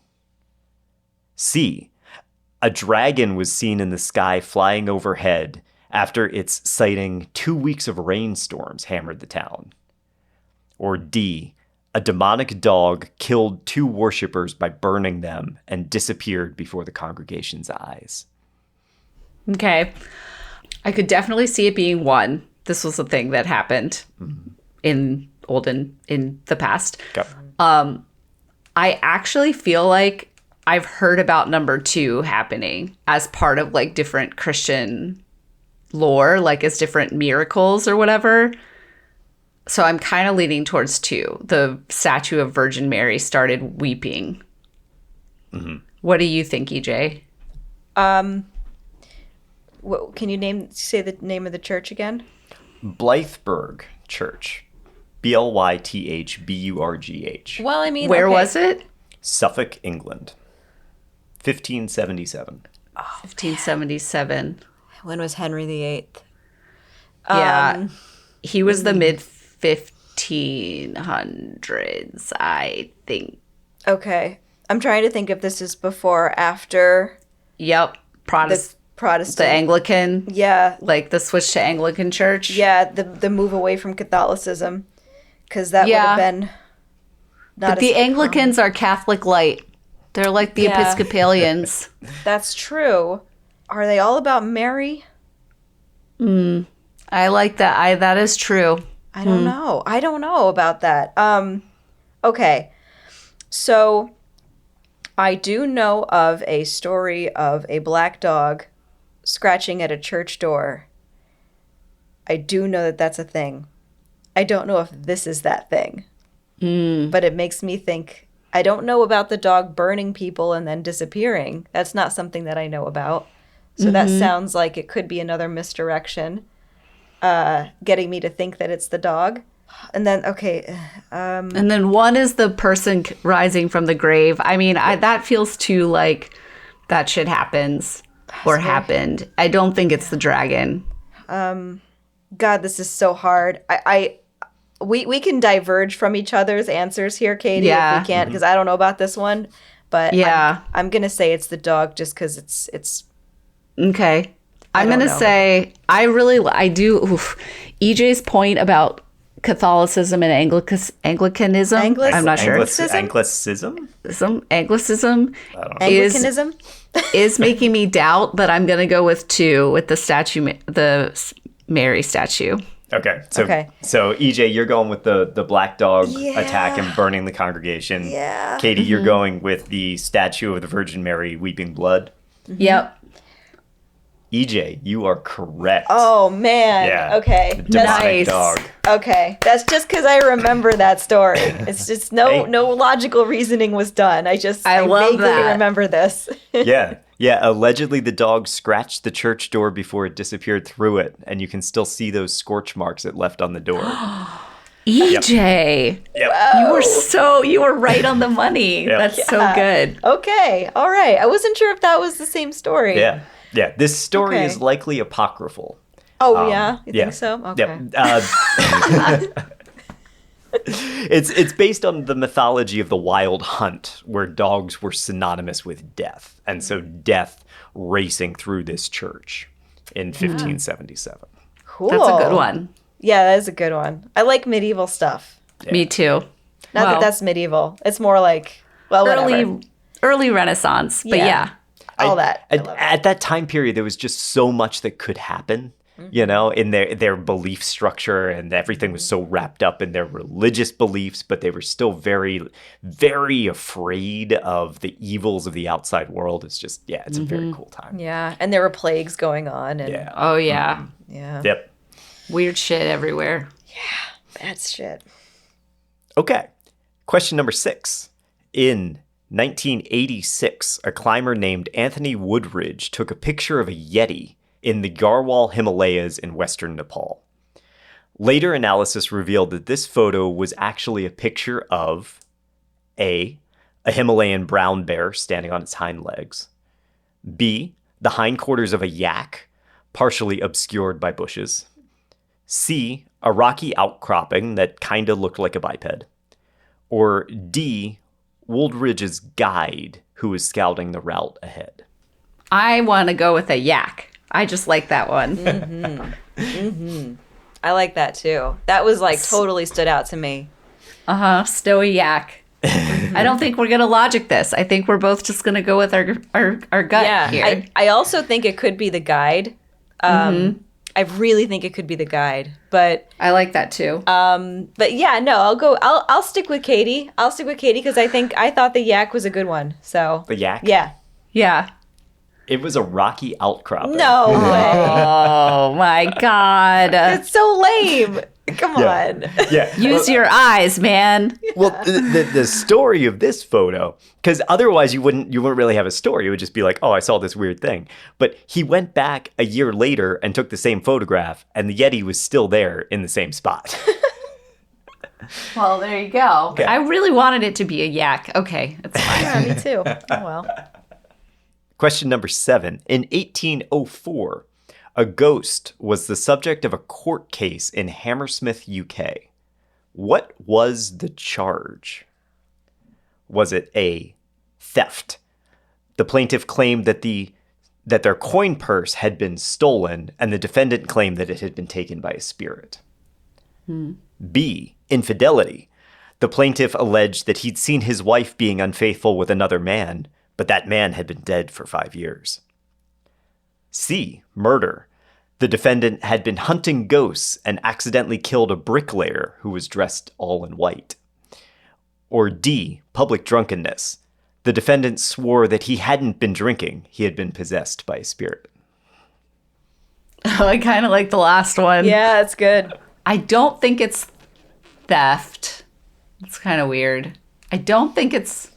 C. A dragon was seen in the sky flying overhead after its sighting 2 weeks of rainstorms hammered the town. Or D. A demonic dog killed 2 worshippers by burning them and disappeared before the congregation's eyes. Okay. I could definitely see it being one. This was a thing that happened in the past. Okay. I actually feel like I've heard about number 2 happening as part of like different Christian lore, like as different miracles or whatever. So I'm kind of leaning towards 2. The statue of Virgin Mary started weeping. What do you think, EJ? Can you say the name of the church again? Blythburgh Church. Blythburgh. Well, I mean, Where okay. was it? Suffolk, England. 1577. 1577. When was Henry VIII? Yeah. He was the mid 1500s, I think. Okay. I'm trying to think if this is before or after Yep. the Protestant. The Anglican. Yeah. Like the switch to Anglican church. Yeah, the move away from Catholicism. Because that would Yeah. have been not But the as- Anglicans are Catholic light. They're like the Yeah. Episcopalians. That's true. Are they all about Mary? I like that. That is true. I don't know. I don't know about that. Okay. So I do know of a story of a black dog scratching at a church door. I do know that that's a thing. I don't know if this is that thing. But it makes me think. I don't know about the dog burning people and then disappearing. That's not something that I know about. So that sounds like it could be another misdirection, getting me to think that it's the dog. And then, okay. And then 1 is the person rising from the grave. I mean, that feels too like that shit happens or happened. I don't think it's the dragon. God, this is so hard. We can diverge from each other's answers here, Katie, Yeah. if we can't, because I don't know about this one. But Yeah. I'm going to say it's the dog just because it's Okay. I'm don't going to know. say, I do. EJ's point about Catholicism and Anglicanism. Anglis- I'm not sure. Anglicism? Anglicism Anglicanism. is making me doubt, but I'm going to go with 2 with the statue, Mary statue. Okay. So, Okay. so EJ, you're going with the black dog Yeah. attack and burning the congregation. Yeah. Katie, you're going with the statue of the Virgin Mary weeping blood. Yep. EJ, you are correct. Oh, man. Yeah. Okay. The demonic Nice. dog. Okay. That's just because I remember that story. It's just Hey. no logical reasoning was done. I love vaguely that. remember this. Yeah. Yeah. Allegedly, the dog scratched the church door before it disappeared through it, and you can still see those scorch marks it left on the door. EJ, Yep. you were right on the money. Yep. That's so good. Okay. All right. I wasn't sure if that was the same story. Yeah. Yeah. This story Okay. is likely apocryphal. Oh, yeah? You yeah. think so? Okay. Yep. It's based on the mythology of the Wild Hunt, where dogs were synonymous with death, and so death racing through this church in 1577. Cool. That's a good one. Yeah, that is a good one. I like medieval stuff. Me too. Not Well, that that's medieval. It's more like, well, whatever. early Renaissance, but Yeah. yeah. All that. I love it. At that time period, there was just so much that could happen, you know, in their belief structure, and everything was so wrapped up in their religious beliefs, but they were still very, very afraid of the evils of the outside world. It's just, yeah, it's a very cool time. Yeah, and there were plagues going on. And Yeah. Oh yeah. Yeah. Yep. Weird shit everywhere. That's shit. Okay. Question number 6. In 1986, a climber named Anthony Woodridge took a picture of a Yeti in the Garhwal Himalayas in western Nepal. Later analysis revealed that this photo was actually a picture of A, a Himalayan brown bear standing on its hind legs, B, the hindquarters of a yak, partially obscured by bushes, C, a rocky outcropping that kinda looked like a biped, or D, Woodridge's guide who was scouting the route ahead. I want to go with a yak. I just like that one. I like that too. That was like totally stood out to me. Stowy yak. I don't think we're going to logic this. I think we're both just going to go with our gut here. I also think it could be the guide. I really think it could be the guide, but I like that too. but yeah, no, I'll stick with Katie. I'll stick with Katie because I thought the yak was a good one. So The yak? yeah. Yeah. It was a rocky outcropping. No way. Oh my God. It's so lame. Come on. Yeah. Use your eyes, man. Well, the story of this photo, because otherwise you wouldn't really have a story. It would just be like, oh, I saw this weird thing. But he went back a year later and took the same photograph, and the Yeti was still there in the same spot. Well, there you go. Okay. I really wanted it to be a yak. Okay, it's fine. Yeah, me too. Oh well. Question number 7. In 1804, a ghost was the subject of a court case in Hammersmith, UK. What was the charge? Was it A, theft? The plaintiff claimed that their coin purse had been stolen, and the defendant claimed that it had been taken by a spirit. B, infidelity. The plaintiff alleged that he'd seen his wife being unfaithful with another man, but that man had been dead for 5 years. C, murder. The defendant had been hunting ghosts and accidentally killed a bricklayer who was dressed all in white. Or D, public drunkenness. The defendant swore that he hadn't been drinking, he had been possessed by a spirit. I kind of like the last one. Yeah, it's good. I don't think it's theft. It's kind of weird. I don't think it's,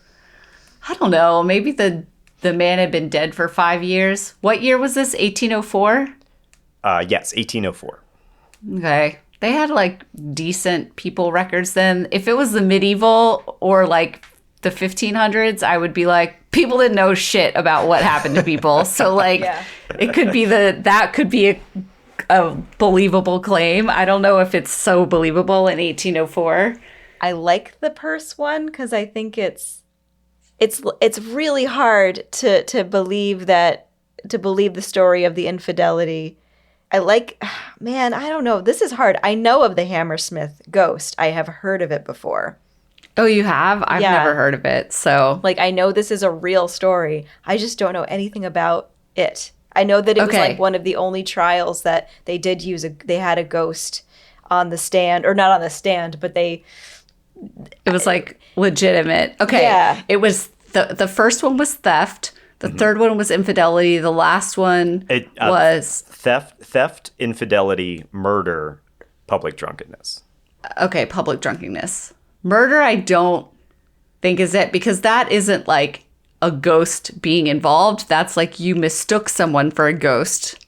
I don't know, maybe the man had been dead for 5 years. What year was this? 1804? Yes, 1804. Okay. They had like decent people records then. If it was the medieval or like the 1500s, I would be like, people didn't know shit about what happened to people. So like, it could be that could be a believable claim. I don't know if it's so believable in 1804. I like the purse one because I think it's really hard to believe the story of the infidelity. I like, man, I don't know. This is hard. I know of the Hammersmith ghost. I have heard of it before. Oh, you have? I've Yeah. never heard of it. So Like, I know this is a real story. I just don't know anything about it. I know that it was Okay. like one of the only trials that they did use. They had a ghost on the stand, or not on the stand, but they. it was like legitimate. Okay. Yeah. It was the first one was theft. The third one was infidelity. The last one was Theft, infidelity, murder, public drunkenness. okay, public drunkenness. Murder, I don't think is it, because that isn't like a ghost being involved. That's like you mistook someone for a ghost,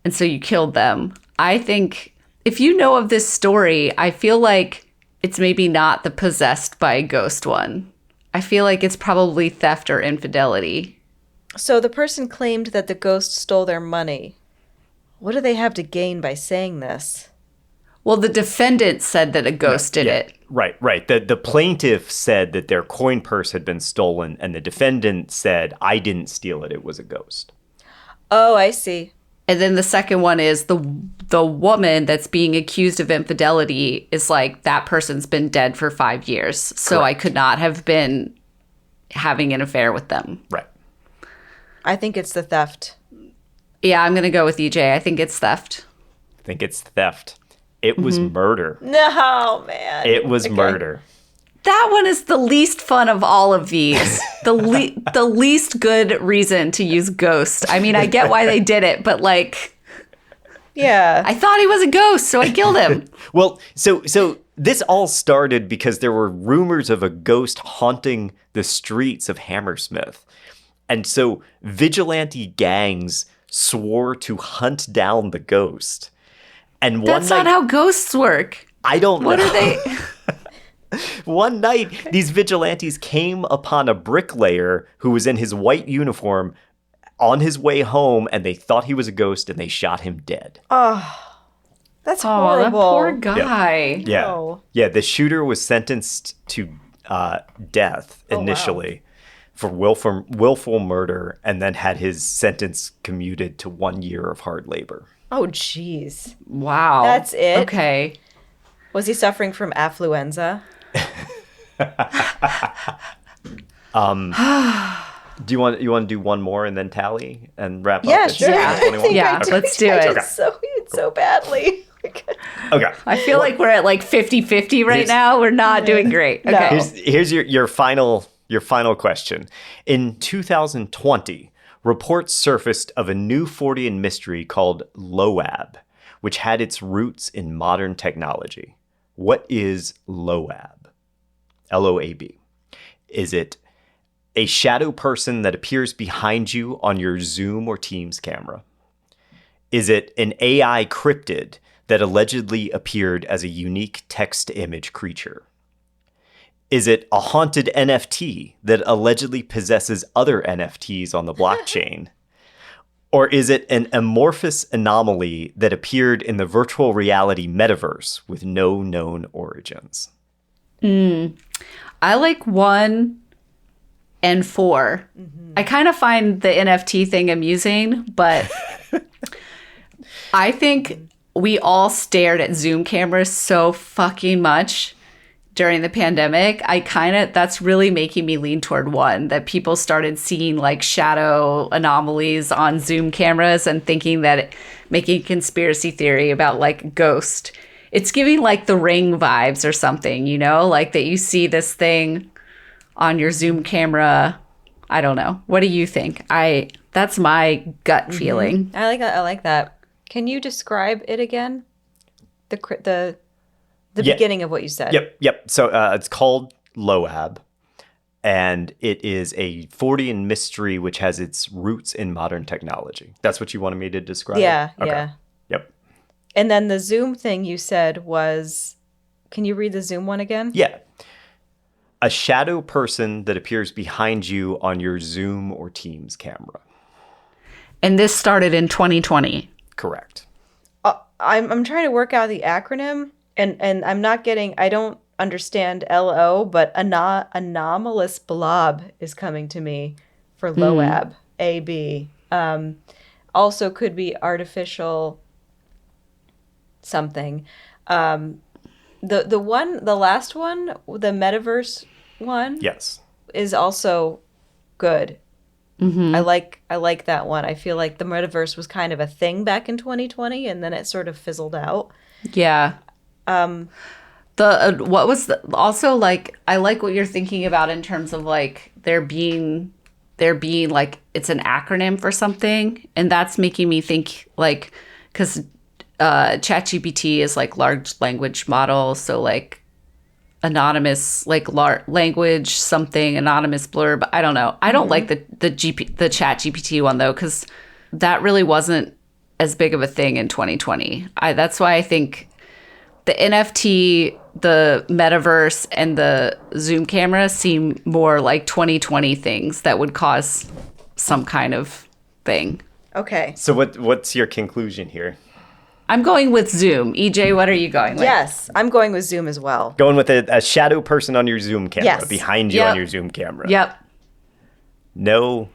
and so you killed them. I think if you know of this story, I feel like it's maybe not the possessed by a ghost one. I feel like it's probably theft or infidelity. So the person claimed that the ghost stole their money. What do they have to gain by saying this? Well, the defendant said that a ghost did it. Right. The plaintiff said that their coin purse had been stolen, and the defendant said, I didn't steal it, it was a ghost. Oh, I see. And then the second one is the woman that's being accused of infidelity is like, that person's been dead for 5 years. So I could not have been having an affair with them. Right. I think it's the theft. Yeah, I'm going to go with EJ. I think it's theft. I think it's theft. It was murder. No, man. It was murder. That one is the least fun of all of these. The least good reason to use ghost. I mean, I get why they did it, but like, Yeah. I thought he was a ghost, so I killed him. Well, so this all started because there were rumors of a ghost haunting the streets of Hammersmith. And so vigilante gangs swore to hunt down the ghost. And That's not how ghosts work. I don't know. What are they? One night, these vigilantes came upon a bricklayer who was in his white uniform on his way home, and they thought he was a ghost, and they shot him dead. That's Oh, horrible. that poor guy. Yeah. No. Yeah, the shooter was sentenced to death initially for willful murder, and then had his sentence commuted to 1 year of hard labor. Oh, jeez. Wow. That's it? Okay. Was he suffering from affluenza? Do you want to do one more and then tally and wrap up? Yeah, at sure. 21? Yeah, let's do I it. did so badly. Okay. I feel like we're at like 50-50 right Here's- now. We're not doing great. No. Okay. Here's your final question. In 2020, reports surfaced of a new Fortean mystery called LOAB, which had its roots in modern technology. What is LOAB? LOAB. Is it a shadow person that appears behind you on your Zoom or Teams camera? Is it an AI cryptid that allegedly appeared as a unique text-to-image creature? Is it a haunted NFT that allegedly possesses other NFTs on the blockchain? Or is it an amorphous anomaly that appeared in the virtual reality metaverse with no known origins? I like 1 and 4. I kind of find the NFT thing amusing, but I think we all stared at Zoom cameras so fucking much during the pandemic. That's really making me lean toward 1, that people started seeing like shadow anomalies on Zoom cameras and thinking that making conspiracy theory about like ghost. It's giving like the Ring vibes or something, you know, like that you see this thing on your Zoom camera. I don't know. What do you think? That's my gut feeling. I like that. Can you describe it again? The Yeah. beginning of what you said. Yep. So it's called LOAB, and it is a Fortean mystery which has its roots in modern technology. That's what you wanted me to describe? Yeah, Okay. yeah. Yep. And then the Zoom thing you said was, can you read the Zoom one again? Yeah. A shadow person that appears behind you on your Zoom or Teams camera. And this started in 2020. Correct. I'm trying to work out the acronym, and I'm not getting. I don't understand LO, but anomalous blob is coming to me for LOAB. AB. Also could be artificial something. The last one, the metaverse one, Yes. is also good. I like that one. I feel like the metaverse was kind of a thing back in 2020, and then it sort of fizzled out. Yeah. What was also like, I like what you're thinking about in terms of like there being like it's an acronym for something, and that's making me think like, because ChatGPT is like large language model, so like anonymous like language something anonymous blurb. I don't know. I don't like the ChatGPT one though, because that really wasn't as big of a thing in 2020. That's why I think the NFT, the metaverse, and the Zoom camera seem more like 2020 things that would cause some kind of thing. Okay. So what's your conclusion here? I'm going with Zoom. EJ, what are you going with? Yes, I'm going with Zoom as well. Going with a shadow person on your Zoom camera, Yes. behind you Yep. on your Zoom camera. Yep. No,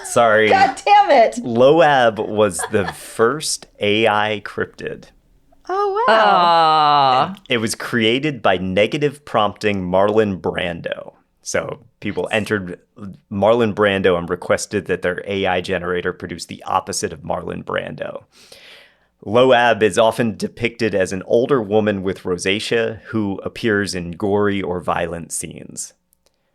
sorry. God damn it! LOAB was the first AI cryptid. Oh wow. It was created by negative prompting Marlon Brando. So people entered Marlon Brando and requested that their AI generator produce the opposite of Marlon Brando. LOAB is often depicted as an older woman with rosacea who appears in gory or violent scenes.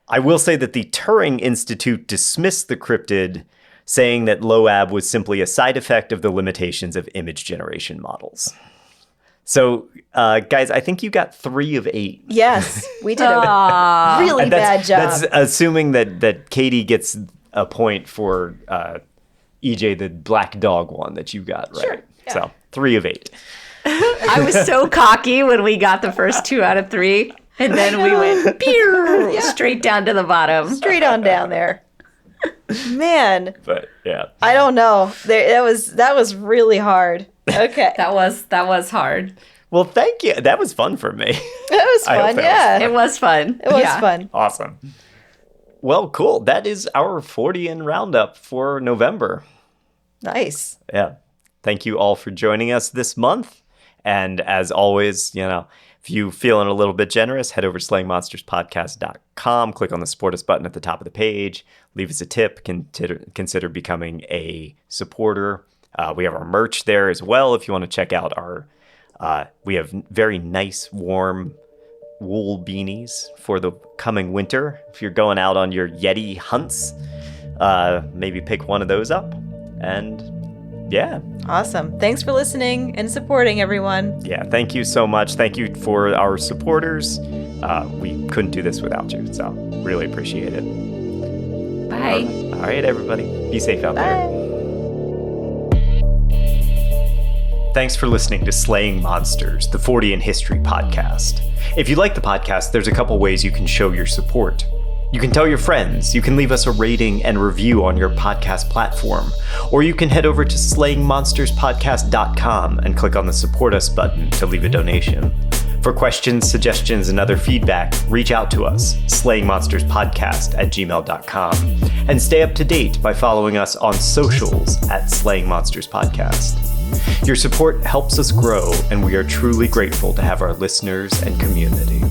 I will say that the Turing Institute dismissed the cryptid, saying that LOAB was simply a side effect of the limitations of image generation models. So, guys, I think you got 3 of 8. Yes, we did a really And bad job. That's assuming that Katie gets a point for EJ, the black dog one that you got right. Sure, yeah. So 3 of 8. I was so cocky when we got the first 2 out of 3. And then we went pew, straight down to the bottom. Straight on down there. Man, But yeah. I don't know. That was really hard. Okay. That was hard. Well, thank you. That was fun for me. It was I hope fun, that was yeah. It was fun. It was Yeah. fun. Awesome. Well, cool. That is our Fortean Roundup for November. Nice. Yeah. Thank you all for joining us this month. And as always, if you feeling a little bit generous, head over to slayingmonsterspodcast.com, click on the support us button at the top of the page, leave us a tip, consider becoming a supporter. We have our merch there as well. If you want to check out we have very nice, warm wool beanies for the coming winter. If you're going out on your Yeti hunts, maybe pick one of those up. And yeah. Awesome. Thanks for listening and supporting, everyone. Yeah, thank you so much. Thank you for our supporters. We couldn't do this without you, so really appreciate it. Bye. All right, everybody. Be safe out there. Bye. Thanks for listening to Slaying Monsters, the Fortean History Podcast. If you like the podcast, there's a couple ways you can show your support. You can tell your friends, you can leave us a rating and review on your podcast platform, or you can head over to slayingmonsterspodcast.com and click on the Support Us button to leave a donation. For questions, suggestions, and other feedback, reach out to us, slayingmonsterspodcast@gmail.com, and stay up to date by following us on socials at Slaying Monsters Podcast. Your support helps us grow, and we are truly grateful to have our listeners and community.